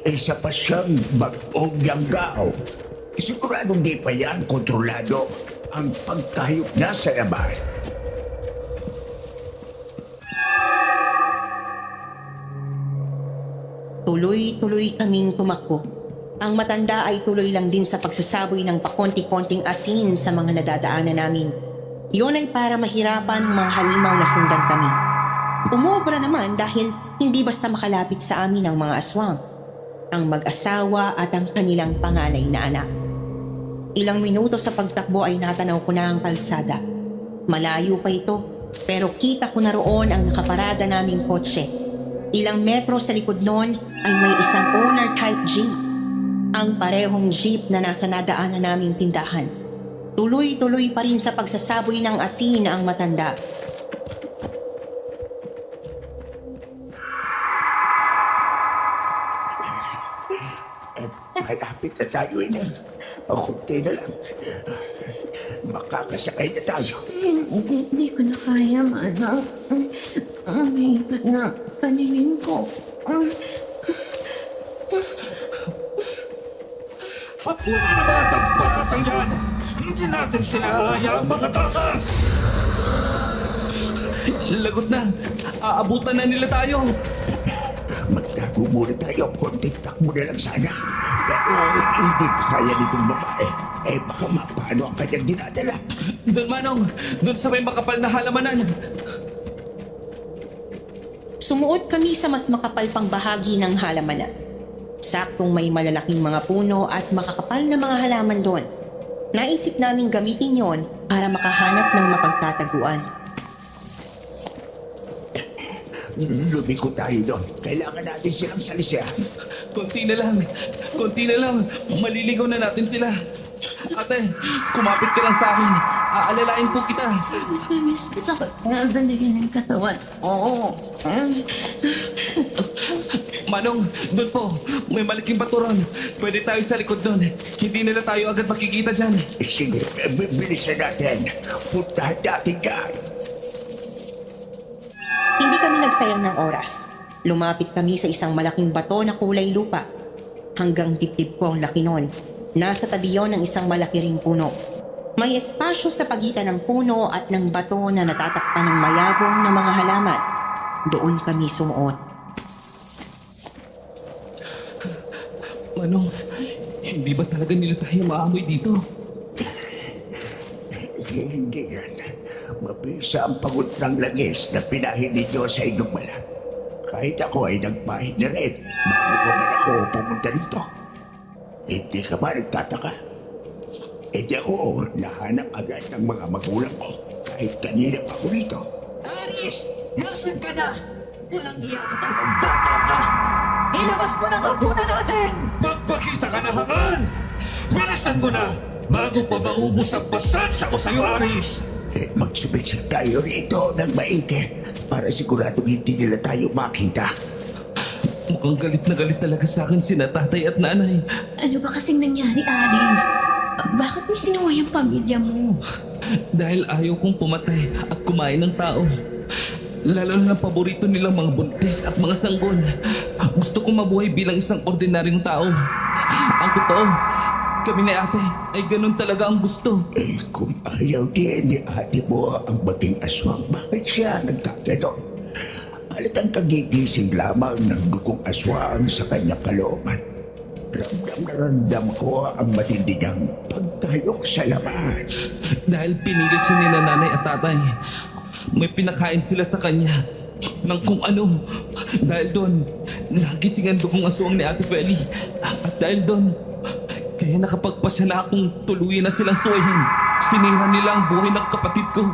Isa pa siyang bag-ong yanggao. Siguradong di pa yan kontrolado ang pagkahayop na sa laban. Tuloy-tuloy kaming tumakbo. Ang matanda ay tuloy lang din sa pagsasaboy ng pakonti-konting asin sa mga nadadaanan namin. Yun ay para mahirapan ang mga halimaw na sundan kami. Umobra naman dahil hindi basta makalapit sa amin ang mga aswang, ang mag-asawa at ang kanilang panganay na anak. Ilang minuto sa pagtakbo ay natanaw ko na ang kalsada. Malayo pa ito, pero kita ko na roon ang nakaparada naming kotse. Ilang metro sa likod noon ay may isang owner-type jeep. Ang parehong jeep na nasa nadaanan naming tindahan. Tuloy-tuloy pa rin sa pagsasaboy ng asin ang matanda. Malapit na tayo ina. O kunti na lang. Makakasakay na tayo. Hindi ko na kaya, Manang. May ipat na paningin ko. Mga batang palasang yan! Hindi natin sila hayaang makatakas! Lagot na! aabutan na nila tayo. Magtago muna tayo. Konting takbo na lang sana. Pero hindi ko kaya nitong babae. Baka mapano ang kanyang dinadala. Doon, Manong. Doon sa may makapal na halamanan. Sumuot kami sa mas makapal pang bahagi ng halamanan. Saktong may malalaking mga puno at makakapal na mga halaman doon. Naisip naming gamitin yon para makahanap ng mapagtataguan. Lumiko tayo doon. Kailangan natin silang salisihan. Konti na lang. Konti na lang. Maliligaw na natin sila. Ate, kumapit ka lang sa akin. Aalalain po kita. Miss, sakit nga dalihin ng katawan. Oo. Manong, doon po. May malaking baturan. Pwede tayo sa likod doon. Hindi nila tayo agad makikita dyan. Sige, bilisan natin. Puntahan natin yan. Hindi kami nagsayang ng oras. Lumapit kami sa isang malaking bato na kulay lupa. Hanggang dibdib ko ang laki nun. Nasa tabi yon ng isang malaki ring puno. May espasyo sa pagitan ng puno at ng bato na natatakpan ng mayabong na mga halaman. Doon kami sumuot. Manong, hindi ba talaga nila tayo maamoy dito? Hindi yan. Mabisa ang pangutrang langis na pinahin ninyo sa inyong balat. Kahit ako ay nagpahid na rin bago pa man ako pumunta dito. Hindi ka ba nagtataka? Hindi ako nahanap agad ng mga magulang ko kahit kanina pa ako dito. Aris, nasan ka na? Walang iya ka talagang bata ka. Ilabas mo na kapuna natin! Magpakita ka na, Hangan! Bilisan mo na! Bago pa maubos ang pasansya ko sa'yo, Aris! Magsumiksik tayo rito ng maigi para siguradong hindi nila tayo makita. Mukhang galit na galit talaga sa akin sina tatay at nanay. Ano ba kasing nangyari, Aris? Bakit mo sinuway ang pamilya mo? Dahil ayaw kong pumatay at kumain ng tao. Lalo na ang paborito nilang mga buntis at mga sanggol. Gusto kong mabuhay bilang isang ordinaryong tao. Ang totoo, kami ni ate ay ganun talaga ang gusto. Kung ayaw din ni ate mo ang maging aswang, bakit siya nagkaganon? Halatang kagigising lamang ng dugong aswang sa kanyang kalooban. Ramdam na ramdam ko ang matindi niyang pagtayok sa laman. Dahil pinilit siya ni nanay at tatay, may pinakain sila sa kanya ng kung ano. Dahil doon, nagising ang dugong aswang ni Ate Feli. At dahil doon, kaya nakapagpasya na akong tuluyan na silang suwayin. Sinira nila ang buhay ng kapatid ko.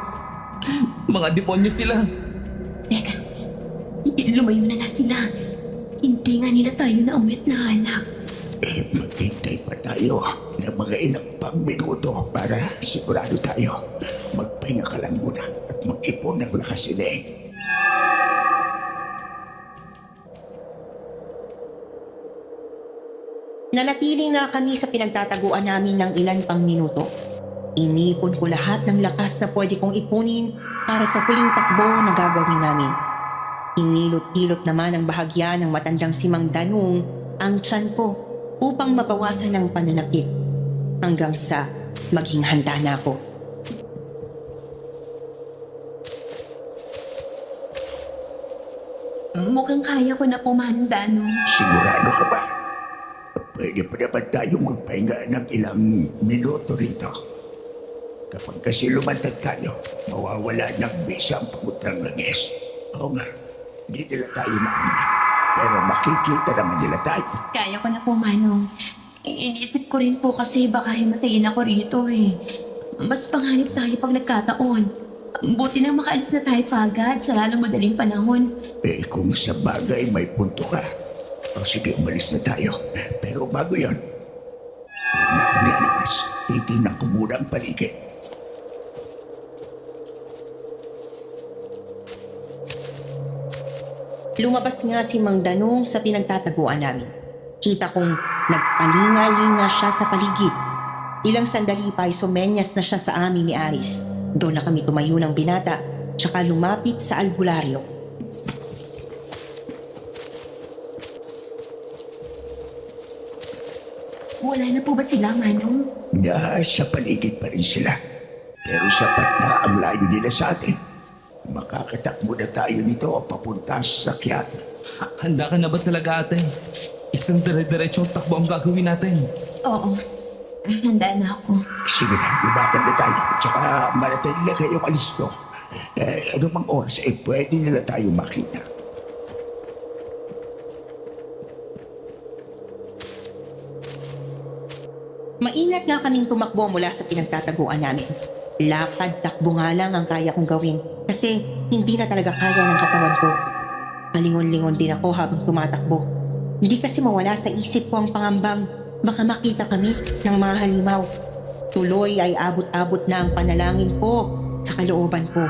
Mga demonyo sila. Teka, lumayo na sila. Hindi nga nila tayo na uwit na hanap. Maghintay pa tayo ng mga ilang pang minuto para sigurado tayo. Magpahinga ka lang muna at mag-ipon ng lakas ini. Nanatili nga kami sa pinagtataguan namin ng ilan pang minuto. Inipon ko lahat ng lakas na pwede kong ipunin para sa huling takbo na gagawin namin. Inilot-ilot naman ang bahagya ng matandang si Mang Danung ang tiyan ko upang mabawasan ang pananakit hanggang sa maging handa na ako. Mukhang kaya ko na pumanang Danong. Sigurado ka ba? Pwede pa naman tayong magpahinga ng ilang minuto rito. Kapag kasi lumantad tayo, mawawala ng bisa ang pagutang langis. Oo nga, hindi nila tayo maamoy. Pero makikita naman nila tayo. Kaya ko na pumanong. Inisip ko rin po kasi baka himatayin ako rito eh. Mas panganib tayo pag nagkataon. Buti nang makaalis na tayo kaagad sa lalong madaling panahon. Kung sa bagay may punto ka, o sige, umalis na tayo. Pero bago yon, una akong lalabas. Titignan ko muna ang paligid. Lumabas nga si Mang Danung sa pinagtataguan namin. Kita kong nagpalinga-linga siya sa paligid. Ilang sandali pa ay sumenyas na siya sa amin ni Aris. Doon na kami tumayo ng binata, tsaka lumapit sa albularyo. Wala na po ba sila, Manong? Nasa paligid pa rin sila. Pero sapat na ang layo nila sa atin. makakatakbo na tayo nito papunta sa sakyan. Handa ka na ba talaga, ate? Isang dire-diretsong takbo ang gagawin natin. Oo, handa na ako. Sige na, lumaban na tayo. Tsaka malatay na kayong alisto. Ano mang oras pwede nila tayo makita. Maingat nga kaming tumakbo mula sa pinagtataguan namin. Lakad-takbo nga lang ang kaya kong gawin kasi hindi na talaga kaya ng katawan ko. Palingon-lingon din ako habang tumatakbo. Hindi kasi mawala sa isip ko ang pangambang baka makita kami ng mga halimaw. Tuloy ay abot-abot na ang panalangin ko sa kalooban ko.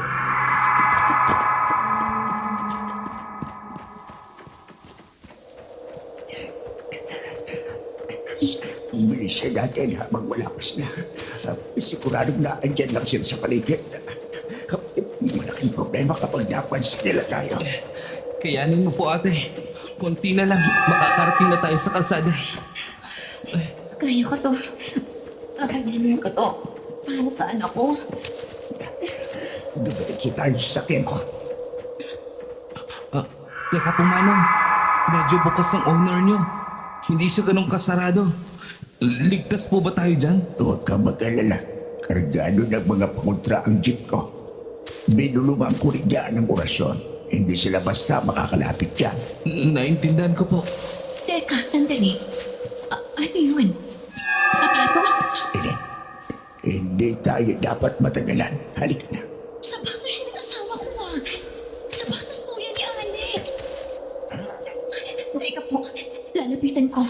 Bilisan natin habang wala pa sila. Siguradong na andyan lang sila sa paligid. Malaking problema kapag napansin nila tayo. Kayanin mo po, ate. Konti na lang, makakarating na tayo sa kalsada. Kaya ko to. Kakayanin ko to. Para saan ako? Dumiretso tayo sa sakyan ko. Teka po, Manong. Medyo bukas ang owner nyo. Hindi siya ganun kasarado. Ligtas po ba tayo dyan? Huwag kang mag-alala. Kargado ng mga pangontra ang jeep ko. Binulungan ko rin dyan ang orasyon. Hindi sila basta makakalapit dyan. Naintindihan ko po. Teka, sandali. Ano yun? Sapatos? Hindi tayo dapat matagalan. Halika na. Sapatos siya ng asawa ko ah. Sapatos po yan ni Alex. Teka po, lalapitan ko.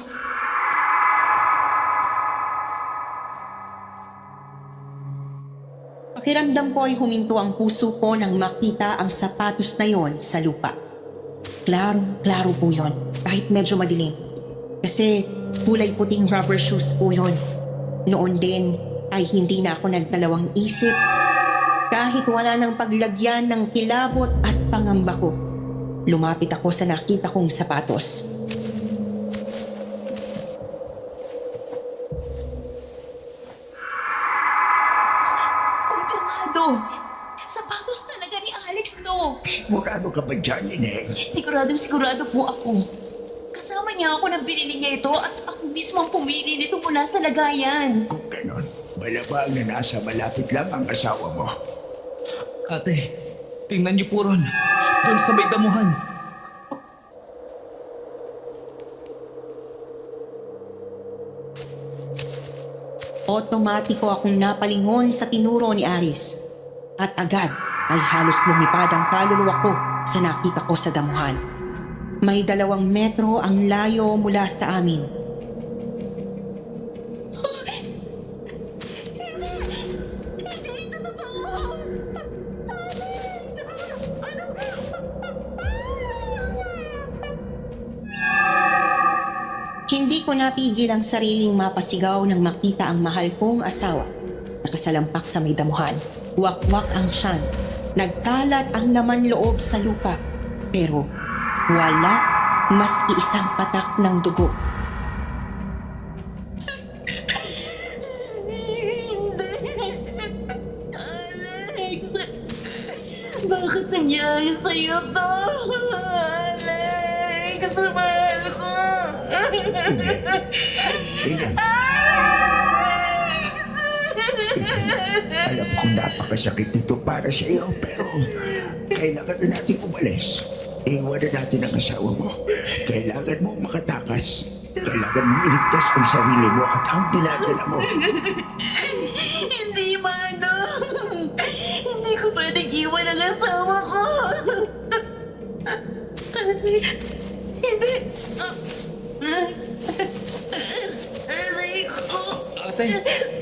Pakiramdam ko ay huminto ang puso ko nang makita ang sapatos na yon sa lupa. Klaro po yon, kahit medyo madilim. Kasi kulay puting rubber shoes po yon. Noon din ay hindi na ako nagdalawang isip kahit wala nang paglagyan ng kilabot at pangamba ko. Lumapit ako sa nakita kong sapatos. Sapatos talaga ni Alex, no? Sigurado ka ba dyan, Ineng? Sigurado po ako. Kasama niya ako nang binili niya ito at ako mismo ang pumili nito mula sa lagayan. Kung ganon, malabang na nasa malapit lang ang asawa mo. Ate, tingnan niyo po ron. Doon sa may damuhan. Otomatiko akong napalingon sa tinuro ni Aris. At agad ay halos lumipad ang kaluluwa ko sa nakita ko sa damuhan. May 2 metro ang layo mula sa amin. Hindi ko napigil ang sariling mapasigaw nang makita ang mahal kong asawa. Nakasalampak sa may damuhan. Wakwak ang tiyan. Nagkalat ang laman loob sa lupa. Pero wala maski isang patak ng dugo. Alex! Bakit nangyari sa'yo to? Alex! Mahal ko! Ineng. Alam ko napakasakit nito para sa iyo, pero kailangan na natin umalis. Iwan na natin ang asawa mo. Kailangan mo makatakas. Kailangan mong iligtas ang sarili mo at ang dinadala mo. Hindi, Manong! Hindi ko pwedeng iwan ang asawa ko! Hindi! Aray ko! Ate,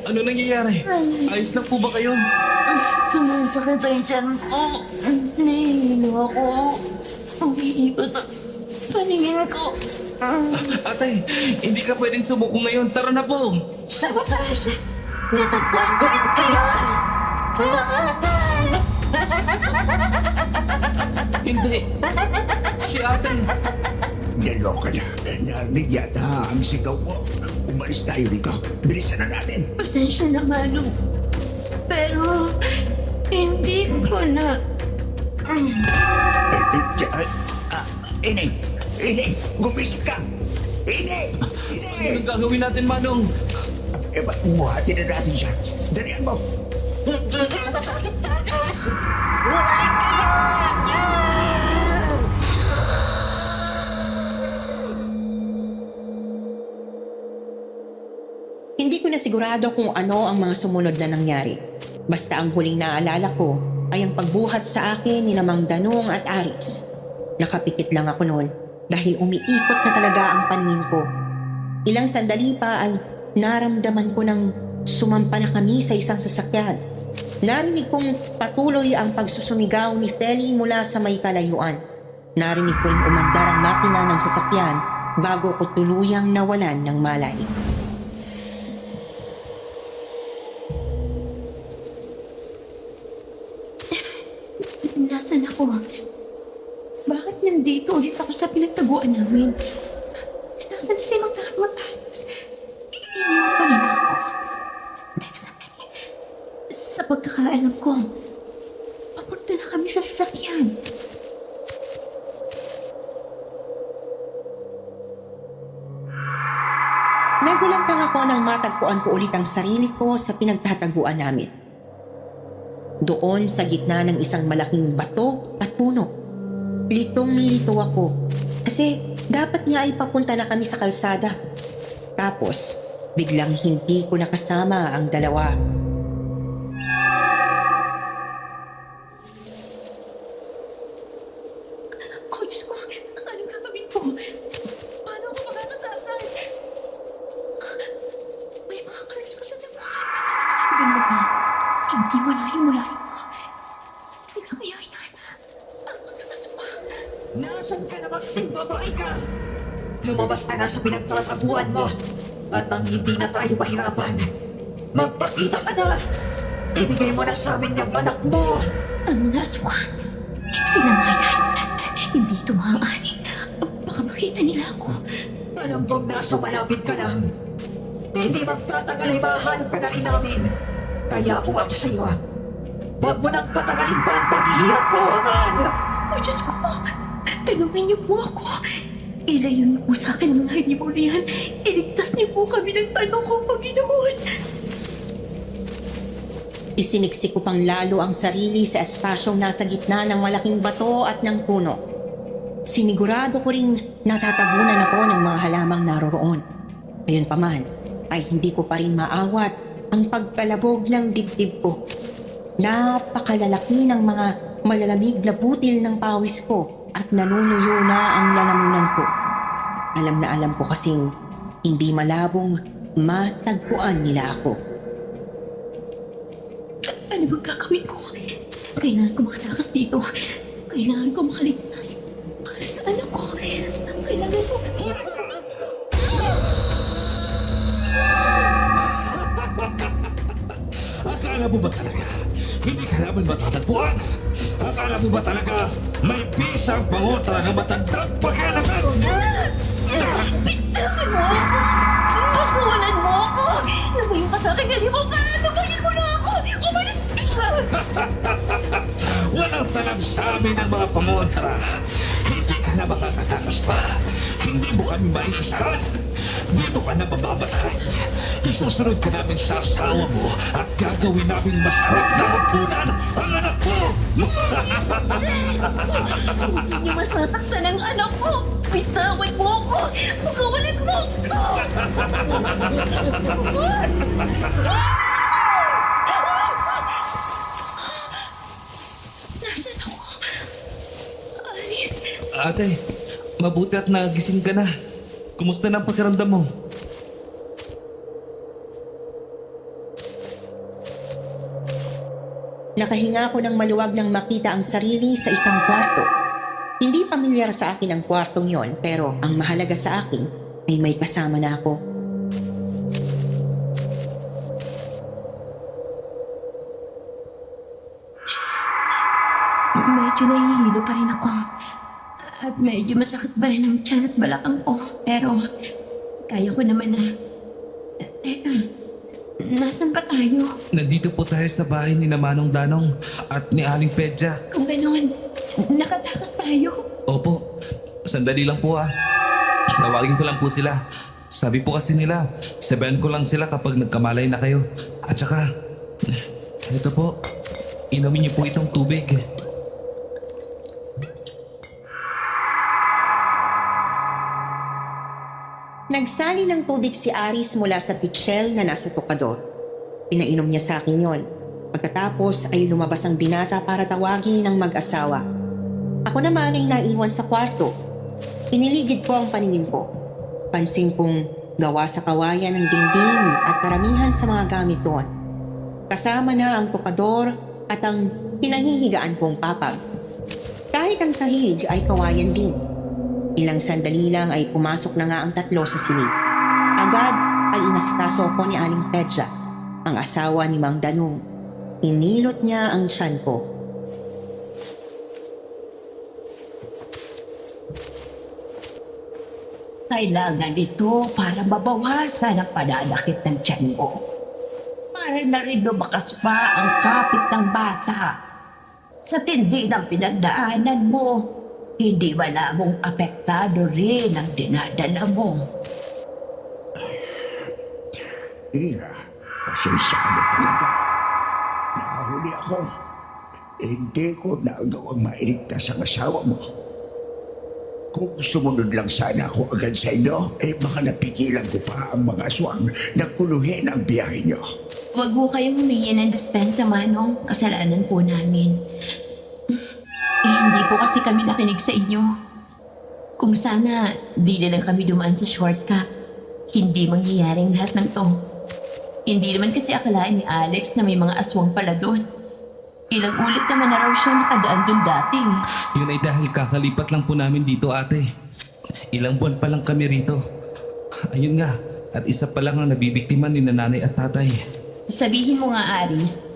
ano nangyayari? Ayos lang po ba kayo? Sumasakit ang tiyan ko. Nahihilo ako. Umiikot ang paningin ko. Ate, hindi ka pwedeng sumuko ngayon. Tara na po. Sa wakas, natagpuan ko rin kayo. Hindi. Si ate. Naloka na. Narinig yata ang sigaw mo. Umalis tayo dito. Bilisan na natin. Pasensya na, Manong. Pero, hindi ko na Ining! Ining! Gumising ka! Ining! Ining! Anong gagawin natin, Manong? Buhatin na natin siya. Dalian mo! Hindi ka makakitakas! Bumalik kayo! Hindi ko na sigurado kung ano ang mga sumunod na nangyari. Basta ang huling naalala ko ay ang pagbuhat sa akin ni Mang Danong at Aris. Nakapikit lang ako noon dahil umiikot na talaga ang paningin ko. Ilang sandali pa ay naramdaman ko ng sumampa na kami sa isang sasakyan. Narinig kong patuloy ang pagsusumigaw ni Feli mula sa may kalayuan. Narinig ko rin umandar ang makina ng sasakyan bago ko tuluyang nawalan ng malay. Nasaan ako? Bakit nandito ulit ako sa pinagtaguan namin? Nasaan na si Mang Taro at Alex? Iniwan pa nila ako. Teka sandali. Sa pagkakaalam ko, papunta na kami sa sasakyan. Nagulantang ako nang matagpuan ko ulit ang sarili ko sa pinagtataguan namin. Doon sa gitna ng isang malaking bato at puno. Litong-lito ako kasi dapat nga ay papunta na kami sa kalsada. Tapos, biglang hindi ko nakasama ang dalawa. Oh, Diyos ko, anong gagawin ko? Paano ako makakataas? May mga karas ko sa damuhan. Ganun ba? Hindi malahin mula ito. Sila kaya yan. Ang magtatas pa. Nasaan ka na kasing babae ka? Lumabas ka na sa pinagtataguan mo. At nang hindi na tayo mahirapan, magpakita ka na. Ibigay mo na sa amin yung anak mo. Ang mga aswang. Sila nga yan. Hindi ito maaari. Baka makita nila ako. Alam kong nasa malapit ka lang. Hindi magtatagal himahan ka na rin namin. Kaya kung ako sa iyo, huwag mo nang patagalin pa ang paghihirap mo, Aman. Oh, Diyos ko po. Tanungin niyo po ako. Ilayo niyo po sa akin ang mga halimaw na yan. Iligtas niyo po kami ng tanong ko Panginoon. Isiniksik ko pang lalo ang sarili sa espasyong nasa gitna ng malaking bato at ng puno. Sinigurado ko ring natatabunan ako ng mga halamang naroroon. Ayun pa man, ay hindi ko pa rin maawat ang pagkalabog ng dibdib ko. Napakalalaki ng mga malalamig na butil ng pawis ko at nanunuyo na ang lalamunan ko. Alam na alam ko kasing hindi malabong matagpuan nila ako. Ano bang gagawin ko? Kailangan ko makatakas dito. Kailangan ko makaligtas. Para sa anak ko. Kailangan ko... Akala mo ba talaga hindi ka namin matatagpuan? Akala mo ba talaga may pisang pangotra na matandang pakialaman? Bitawan mo ako! Pagkawalan mo ako! Lumayo ka sa akin, halimaw ka! Lumayan mo na ako! Umalis ka! Walang talab sa amin ang mga pangontra. Hindi ka na makakatakas pa. Hindi mo kami maiisahan. Dito ka na mamamatay. Isusunod ka namin sa asawa mo at gagawin namin masarap na hapunan ang anak mo! Hindi niyo masasaktan ang anak ko! Bitawan mo ako! Pagkawalan mo ako! Nasaan ako? Aris! Ate, mabuti at nagising ka na. Kumusta na ang pakiramdam mo? Nakahinga ako ng maluwag nang makita ang sarili sa isang kwarto. Hindi pamilyar sa akin ang kwartong yon, pero ang mahalaga sa akin ay may kasama na ako. Medyo nahihilo pa rin ako. At medyo masakit pa rin ang tiyan at balakang ko. Pero, kaya ko naman na. Teka, nasan pa tayo? Nandito po tayo sa bahay ni Manong Danong at ni Aling Pedja. Kung ganoon, Nakatakas tayo. Opo, sandali lang po Tawagin ko lang po sila. Sabi po kasi nila, sabihan ko lang sila kapag nagkamalay na kayo. At saka, ito po, inumin niyo po itong tubig. Nagsali ng tubig si Aris mula sa pitchel na nasa tukador. Pinainom niya sa akin yon. Pagkatapos ay lumabas ang binata para tawagin ang mag-asawa. Ako naman ay naiwan sa kwarto. Iniligid ko ang paningin ko. Pansin kong gawa sa kawayan ng dingding at karamihan sa mga gamit doon. Kasama na ang tukador at ang pinahihigaan kong papag. Kahit ang sahig ay kawayan din. Ilang sandali lang ay pumasok na nga ang tatlo sa silid. Agad ay inasikaso ko ni Aling Pedja, ang asawa ni Mang Danung. Inilot niya ang tiyan ko. Kailangan ito para mabawasan ang pananakit ng tiyan mo. Para na rin lumakas pa ang kapit ng bata. Sa tindi ng pinagdaanan mo, hindi wala mong apektado rin ang dinadala mo. Iya, pasensya ka na talaga. Nakahuli ako. Hindi ko nagawang mailigtas ang asawa mo. Kung sumunod lang sana ako agad sa inyo, baka napigilan ko pa ang mga aswang na kuluhin ang biyahe nyo. Huwag mo kayong humingi ng dispensa, Manong. Kasalanan po namin. Hindi po kasi kami nakinig sa inyo. Kung sana di na lang kami dumaan sa shortcut, hindi mangyayaring lahat ng to. Hindi naman kasi akalain ni Alex na may mga aswang pala doon. Ilang ulit naman na raw siya nakadaan doon dati. Yun ay dahil kakalipat lang po namin dito, ate. Ilang buwan pa lang kami rito. Ayun nga, at isa pa lang ang nabibiktima ni nanay at tatay. Sabihin mo nga, Aris,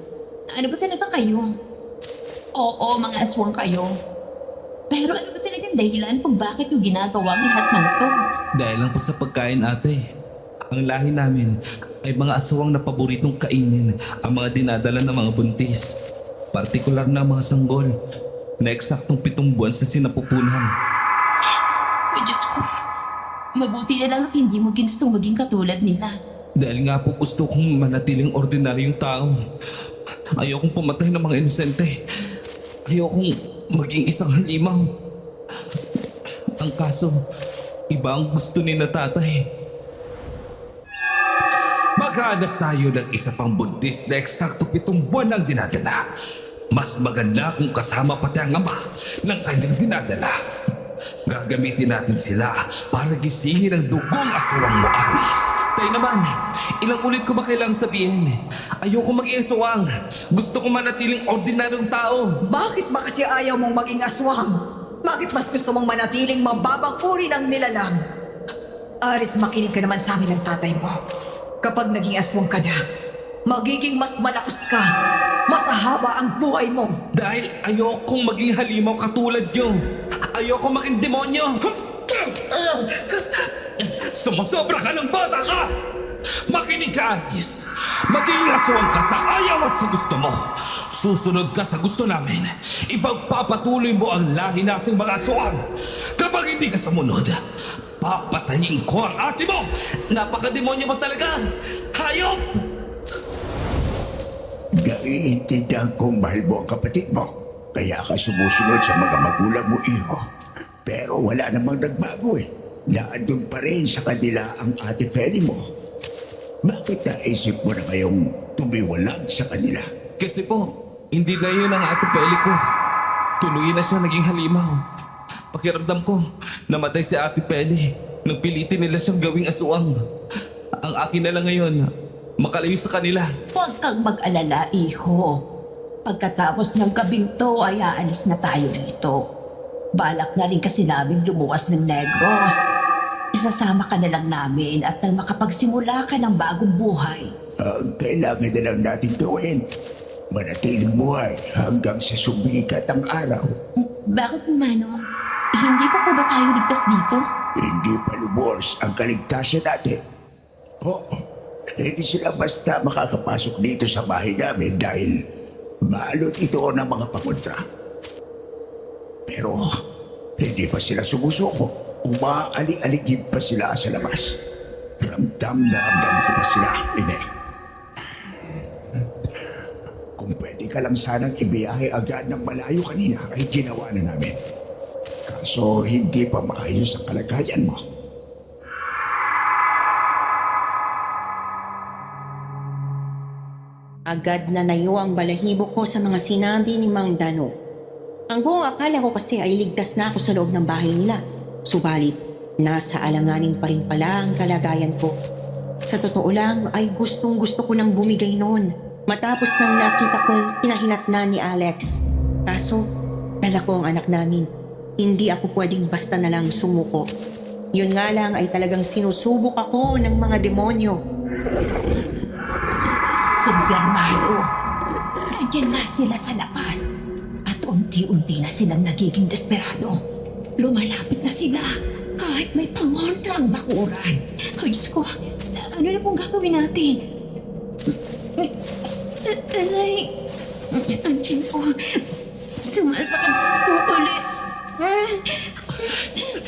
ano ba talaga kayo? Oo, mga aswang kayo. Pero ano ba talagang dahilan kung bakit yung ginagawa ang lahat ng to? Dahil lang po sa pagkain, ate. Ang lahi namin ay mga aswang na paboritong kainin ang mga dinadala ng mga buntis. Partikular na mga sanggol na eksaktong 7 buwan sa sinapupunan. Oh, Diyos ko. Mabuti na lang at hindi mo ginustong maging katulad nila. Dahil nga po gusto kong manatiling ordinaryong tao. Ayokong pumatay ng mga inosente. Ayokong maging isang halimaw. Ang kaso, iba ang gusto ni na tatay. Maghanap tayo ng isa pang buntis na eksakto 7 buwan ang dinadala. Mas maganda kung kasama pati ang ama ng kanyang dinadala. Gagamitin natin sila para gisingin ang dugong aswang mo, Aris. Tayo naman, ilang ulit ko ba kailangang sabihin? Ayoko maging aswang. Gusto ko manatiling ordinaryong tao. Bakit ba kasi ayaw mong maging aswang? Bakit mas gusto mong manatiling mababang uri ng nilalang? Aris, makinig ka naman sa amin ng tatay mo. Kapag naging aswang ka na, magiging mas malakas ka. Mas haba ang buhay mo. Dahil ayokong maging halimaw katulad nyo. Ayokong maging demonyo. Sumusobra ka ng bata ka! Makinig ka, Aris. Maging aswang ka sa ayaw at sa gusto mo. Susunod ka sa gusto namin. Ipagpapatuloy mo ang lahi nating mga aswang. Kapag hindi ka sumunod, papatayin ko ang ate mo! Napakademonyo mo talaga! Hayop! Naiintindihan kong mahal mo ang kapatid mo. Kaya ka sumusunod sa mga magulang mo, iho. Pero wala namang nagbago Naandun pa rin sa kanila ang ate Feli mo. Bakit naisip mo na ngayong tumiwalag sa kanila? Kasi po, hindi na yun ang ate Peli ko. Tuloy na siya naging halimaw. Pakiramdam ko, namatay si ate Peli. Nang pilitin nila siyang gawing aswang. Ang akin na lang ngayon, makalayo sa kanila. Huwag kang mag-alala, iho. Pagkatapos ng gabing to ay aalis na tayo dito. Balak na rin kasi namin lumuwas ng Negros. Isasama ka na lang namin at nang makapagsimula ka ng bagong buhay. Ang kailangan na lang natin gawin, manatiling buhay hanggang sa sumikat ang araw. Bakit, Manong? Hindi pa ba tayo ligtas dito? Hindi pa lubos ang kaligtasan natin. Oo, hindi sila basta makakapasok dito sa bahay namin dahil balot ito ng mga pangontra. Pero hindi pa sila sumusuko. Umaalig-aligid pa sila sa labas. Ramdam na ramdam ko pa sila, Ine. Kung pwede ka lang sanang ibiyahe agad ng malayo kanina ay ginawa na namin. Kaso hindi pa maayos ang kalagayan mo. Agad na nayo ang balahibo ko sa mga sinabi ni Mang Dano. Ang buong akala ko kasi ay ligtas na ako sa loob ng bahay nila. Subalit, nasa alanganin pa rin pala ang kalagayan ko. Sa totoo lang ay gustong gusto ko nang bumigay noon matapos nang nakita kong pinahinatnan ni Alex. Kaso, dala ko ang anak namin. Hindi ako pwedeng basta na lang sumuko. Yun nga lang ay talagang sinusubok ako ng mga demonyo. Kumpirmado. Nandiyan nga sila sa labas. At unti-unti na silang nagiging desperado. Lumalapit na sila kahit may pangontrang bakuran. Ay, Diyos ko, ano na pong gagawin natin? Aray, ang tiyan ko, sumasakit po ulit.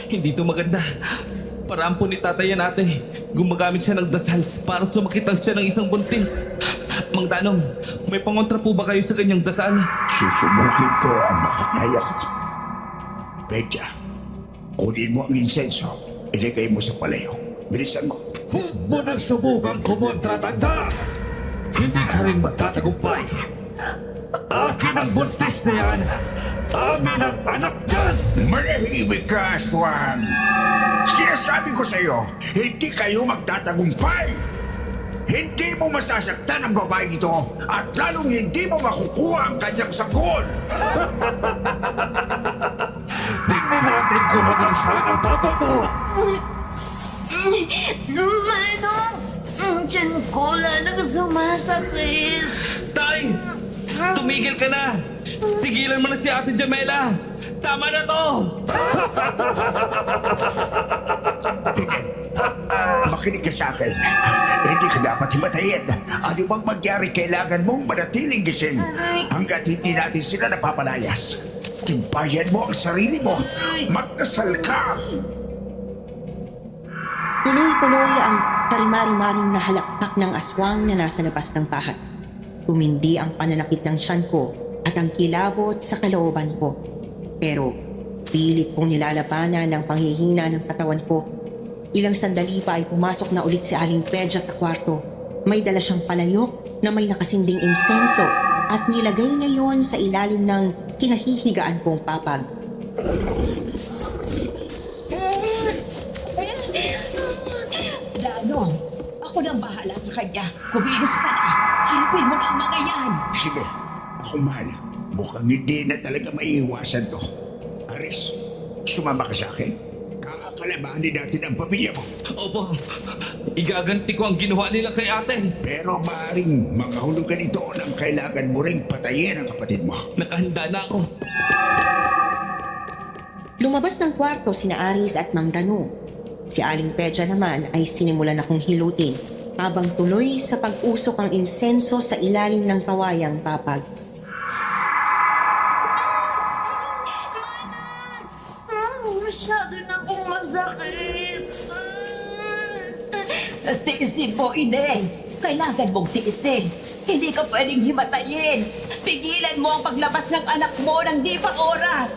Hindi to maganda. Paraan po ni tatay yan, ate. Gumagamit siya ng dasal para sumakit ang siya ng isang buntis. Mang Tanong, may pangontra po ba kayo sa kanyang dasal? Susubukin ko ang makakaya ko. Pedya, kunin mo ang insenso. Ilagay mo sa palayo. Bilisan mo. Huwag mo nang subukan kumontra, tanda! Hindi ka rin matatagumpay. Akin ang buntis na yan. Amin ang anak yan. Manahimik ka, Aswang! Sinasabi ko sa iyo, hindi kayo magtatagumpay! Hindi mo masasaktan ang babae ito at lalong hindi mo makukuha ang kanyang sanggol! Tingnan natin kung hanggang saan ang papa mo. Manong, ang tiyan ko lalong sumasakit. Tay! Tumigil ka na! Tigilan mo na si Ate Jamela! Tama na to! Makinig ka sa akin. Hindi ka dapat himatayin. Ano bang mangyari, kailangan mong manatiling gising hanggat hindi natin sila napapalayas. Tibayan mo ang sarili mo. Magdasal ka. Tuloy-tuloy ang karimari-maring na halakpak ng aswang na nasa labas ng bahay. Tumindi ang pananakit ng tiyan ko at ang kilabot sa kalooban ko. Pero pilit kong nilalabanan ng panghihina ng katawan ko. Ilang sandali pa ay pumasok na ulit si Aling Pedja sa kwarto. May dala siyang palayok na may nakasinding insenso at nilagay niya yon sa ilalim ng kinahihigaan kong papag. Danong, ako nang bahala sa kanya. Kumilos ka na. Harapin mo na ang mga yan. Sige, ako mahal. Mukhang hindi na talaga maiiwasan to. Aris, sumama ka sa akin. Kakalabanin natin ang pamilya mo. Opo, igaganti ko ang ginawa nila kay ate. Pero maaaring makahulugan ito ng kailangan mo ring patayin ang kapatid mo. Nakahanda na ako. Lumabas ng kwarto sina Aris at Mang Danu. Si Aling Pedja naman ay sinimulan akong hilutin habang tuloy sa pag-usok ang insenso sa ilalim ng kawayang papag. Masyado na akong masakit. Tiisin mo, Ine. Kailangan mong tiisin. Hindi ka pwedeng himatayin. Pigilan mo ang paglabas ng anak mo nang di pa oras.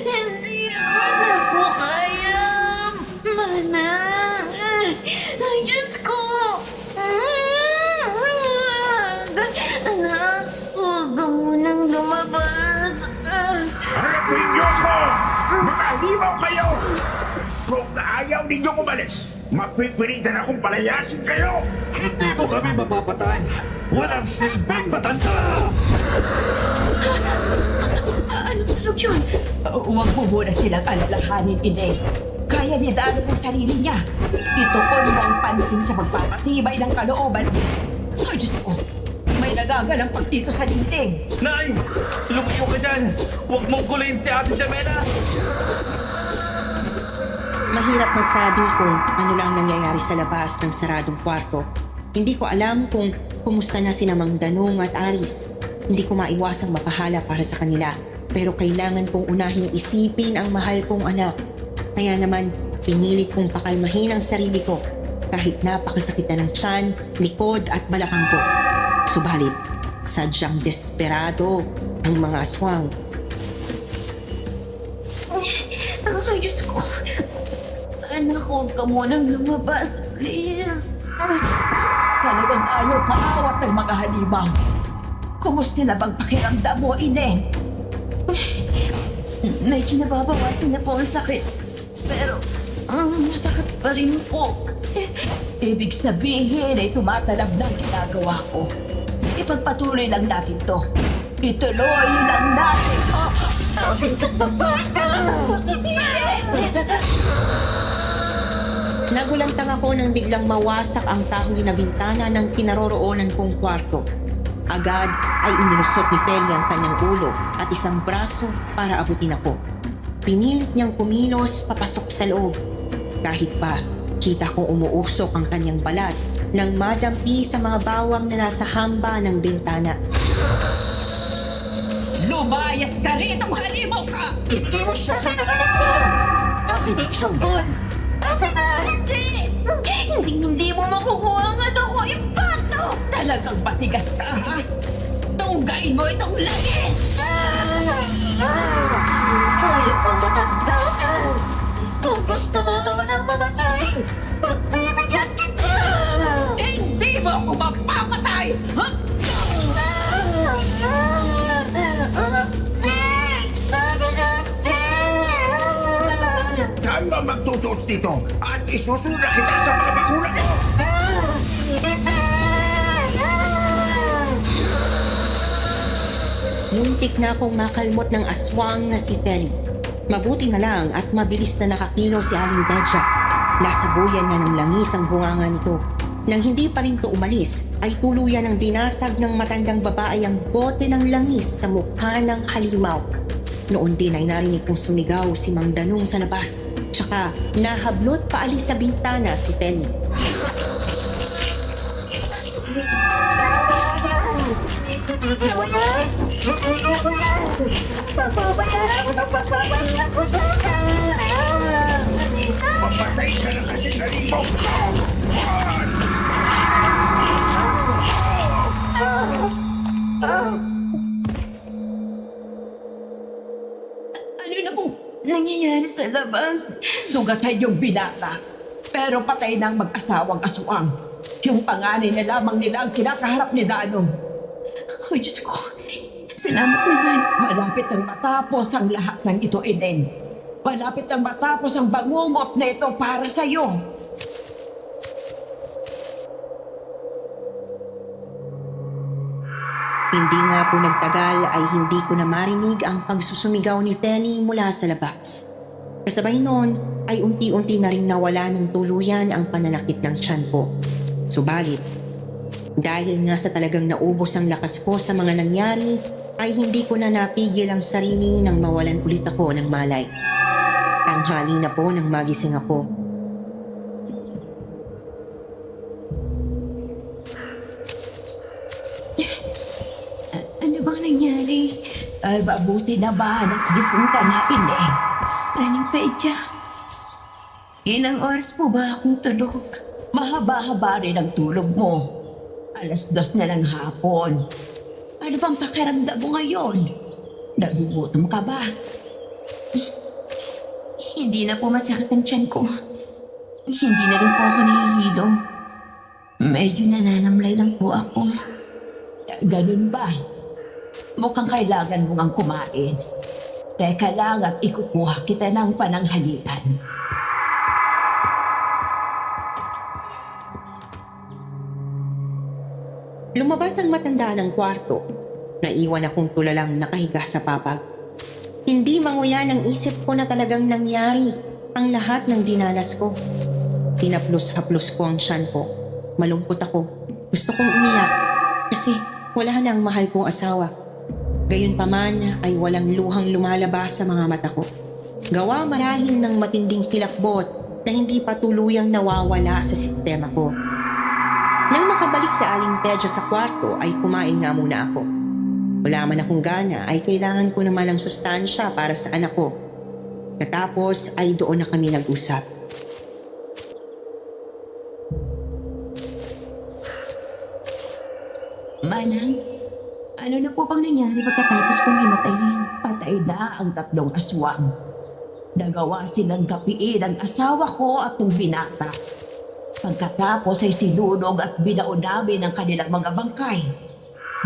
Hindi ako na po kaya. Mana. Ay, Diyos ko. Anak, huwag ka munang lumabas. Harapin niyo ako! Mga himaw kayo! Kung ayaw ninyong umalis, mapipilitan akong palayasin kayo! Hindi mo kami mapapatay. Walang silbing matanda. Anong tunog yun? Huwag mo muna silang alalahanin, Ine. Kaya ni Dano ang sarili niya. Ituon mo ang pansin sa pagpapatibay ng kalooban. Ay, Diyos ko. May nagagalampag dito sa dingding. Nay! Lumayo ka dyan! Huwag mong gulayin si Ate Jamela! Mahirap masabi kung ano lang nangyayari sa labas ng saradong kwarto. Hindi ko alam kung kumusta na sina Mang Danong at Aris. Hindi ko maiwasang mapahala para sa kanila. Pero kailangan kong unahing isipin ang mahal kong anak. Kaya naman, pinilit kong pakalmahin ang sarili ko kahit napakasakit na ng tiyan, likod at balakang ko. Subalit, sadyang desperado ang mga aswang. Ay, Diyos ko. Anak, huwag ka munang lumabas, please. Talagang ayaw paawat ng mga halimaw. Kumusta na bang pakiramdam mo, Inen? Medyo nababawasan na po ang sakit. Pero, masakit pa rin po. Ibig sabihin ay tumatalab na ang ginagawa ko. Ipagpatuloy lang natin to. Ituloy lang natin. Nagulantang ako nang biglang mawasak ang kahoy na bintana ng kinaroroonan kong kwarto. Agad ay inilusot ni Feli ang kanyang ulo at isang braso para abutin ako. Pinilit niyang kumilos papasok sa loob. Kahit pa, kita kong umuusok ang kanyang balat nang madampi sa mga bawang na nasa hamba ng bintana. Lumayas ka rito, halimaw ka! Hindi mo siya anak ko! Akin ang sanggol! Akin na! Hindi mo makukuha ang ano ko, impacto! Talagang matigas ka, ha? Tunggain mo itong langis! Kaya pang matanda ka! Kung gusto mo noon ang mamatay, pagbibigyan kita! Hindi mo ako mapapatay! Tayo ang magtutos dito at isusura kita sa mga magulang mo! Muntik na akong makalmot ng aswang na si Feli. Mabuti na lang at mabilis na nakakino si Aling Bedja. Nasabuyan niya ng langis ang bunganga nito. Nang hindi pa rin to umalis, ay tuluyan ang dinasag ng matandang babae ang bote ng langis sa mukha ng halimaw. Noon din ay narinig kong sumigaw si Mang Danung sa labas. Tsaka nahablot paalis sa bintana si Feli. Papatay ka na kasi halimaw ka! Ano na pong nangyayari sa labas? Sugatan yung binata. Pero patay na ang mag-asawang aswang. Yung panganay na lamang nila ang kinakaharap ni Danong. Oh, Diyos ko. Salamat naman. Malapit nang matapos ang lahat ng ito, Inen. Malapit nang matapos ang bangungot na ito para sa'yo. Hindi nga po nagtagal ay hindi ko na marinig ang pagsusumigaw ni Feli mula sa labas. Kasabay noon ay unti-unti na rin nawala ng tuluyan ang pananakit ng tiyan ko. Subalit, dahil nga sa talagang naubos ang lakas ko sa mga nangyari, ay hindi ko na napigil ang sarili nang mawalan ulit ako ng malay. Tanghali na po nang magising ako. Ano bang nangyari? Ay, mabuti naman at gising ka na, Inen. Aling Pedya. Ilang oras po ba akong tulog? Mahaba-haba rin ang tulog mo. 2:00 na ng hapon. Ano bang pakiramdam mo ngayon? Nagugutom ka ba? Hindi na po masakit ang tiyan ko. Hindi na rin po ako nahihilo. Medyo nananamlay lang po ako. Ganun ba? Mukhang kailangan mo ngang kumain. Teka lang at ikukuha kita ng pananghalian. Lumabas ang matanda ng kwarto. Naiwan akong tulalang nakahiga sa papag. Hindi manguya ng isip ko na talagang nangyari ang lahat ng dinanas ko. Tinaplos-haplos ko ang tiyan ko. Malungkot ako. Gusto kong umiyak kasi wala na ang mahal kong asawa. Gayunpaman ay walang luhang lumalabas sa mga mata ko. Gawa marahil ng matinding kilakbot na hindi pa tuluyang nawawala sa sistema ko. Nang makabalik sa Aling Pedja sa kwarto ay kumain nga muna ako. Wala man akong gana ay kailangan ko naman ng sustansya para sa anak ko. Katapos ay doon na kami nag-usap. Manang, ano na po bang nangyari pagkatapos kong himatayin? Patay na ang 3 aswang. Nagawa silang kapiin ang asawa ko at ng binata. Pagkatapos ay sinunog at binao namin ang kanilang mga bangkay.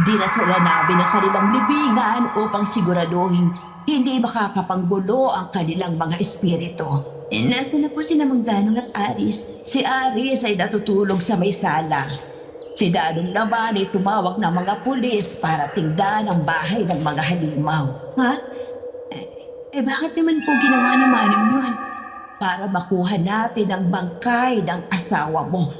Dinasala namin ang kanilang libingan upang siguraduhin hindi makakapanggulo ang kanilang mga espiritu. Nasa na po si Mang Danong at Aris? Si Aris ay natutulog sa may sala. Si Danong naman ay tumawag ng mga pulis para tingnan ang bahay ng mga halimaw. Ha? Bakit naman po ginawa ni Manong yun? Para makuha natin ang bangkay ng asawa mo.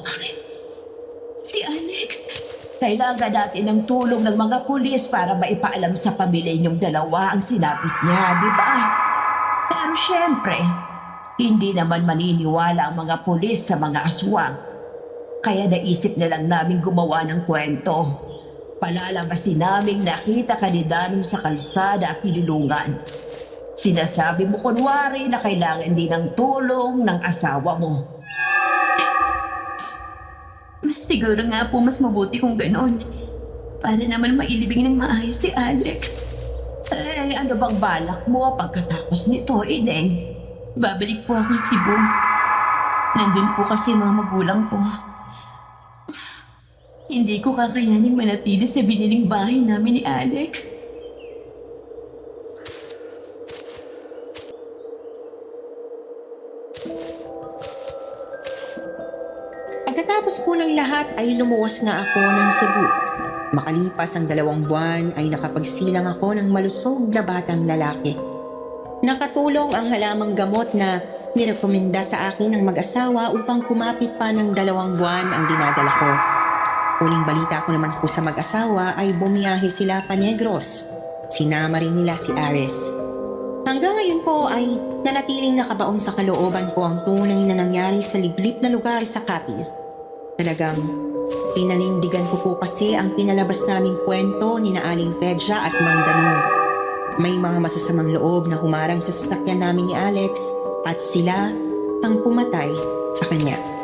Si Alex! Kailangan natin ng tulong ng mga pulis para maipaalam sa pamilya niyong dalawa ang sinapit niya, di ba? Pero syempre, hindi naman maniniwala ang mga pulis sa mga aswang. Kaya naisip na lang namin gumawa ng kwento. Palalabasin namin nakita ka ni Danong sa kalsada at nilulungan. Sinasabi mo kunwari na kailangan din ng tulong ng asawa mo. Siguro nga po mas mabuti kung ganon. Para naman mailibing ng maayos si Alex. Ano bang balak mo pagkatapos nito, Ineng? Babalik po akong Cebu. Nandun po kasi mga magulang ko. Hindi ko kakayanin manatili sa biniling bahay namin ni Alex. Pagkatapos po ng lahat ay lumuwas nga ako ng Cebu. Makalipas ang 2 buwan ay nakapagsilang ako ng malusog na batang lalaki. Nakatulong ang halamang gamot na nirekomenda sa akin ng mag-asawa upang kumapit pa ng 2 buwan ang dinadala ko. Huling balita ko naman po sa mag-asawa ay bumiyahe sila pa Negros. Sinama rin nila si Aris. Hanggang ngayon po ay nanatiling nakabaon sa kalooban ko ang tunay na nangyari sa liblib na lugar sa Capiz. Talagang pinanindigan ko po kasi ang pinalabas naming kwento ni na Aling Pedja at Mang Danong. May mga masasamang loob na humarang sa sasakyan namin ni Alex at sila ang pumatay sa kanya.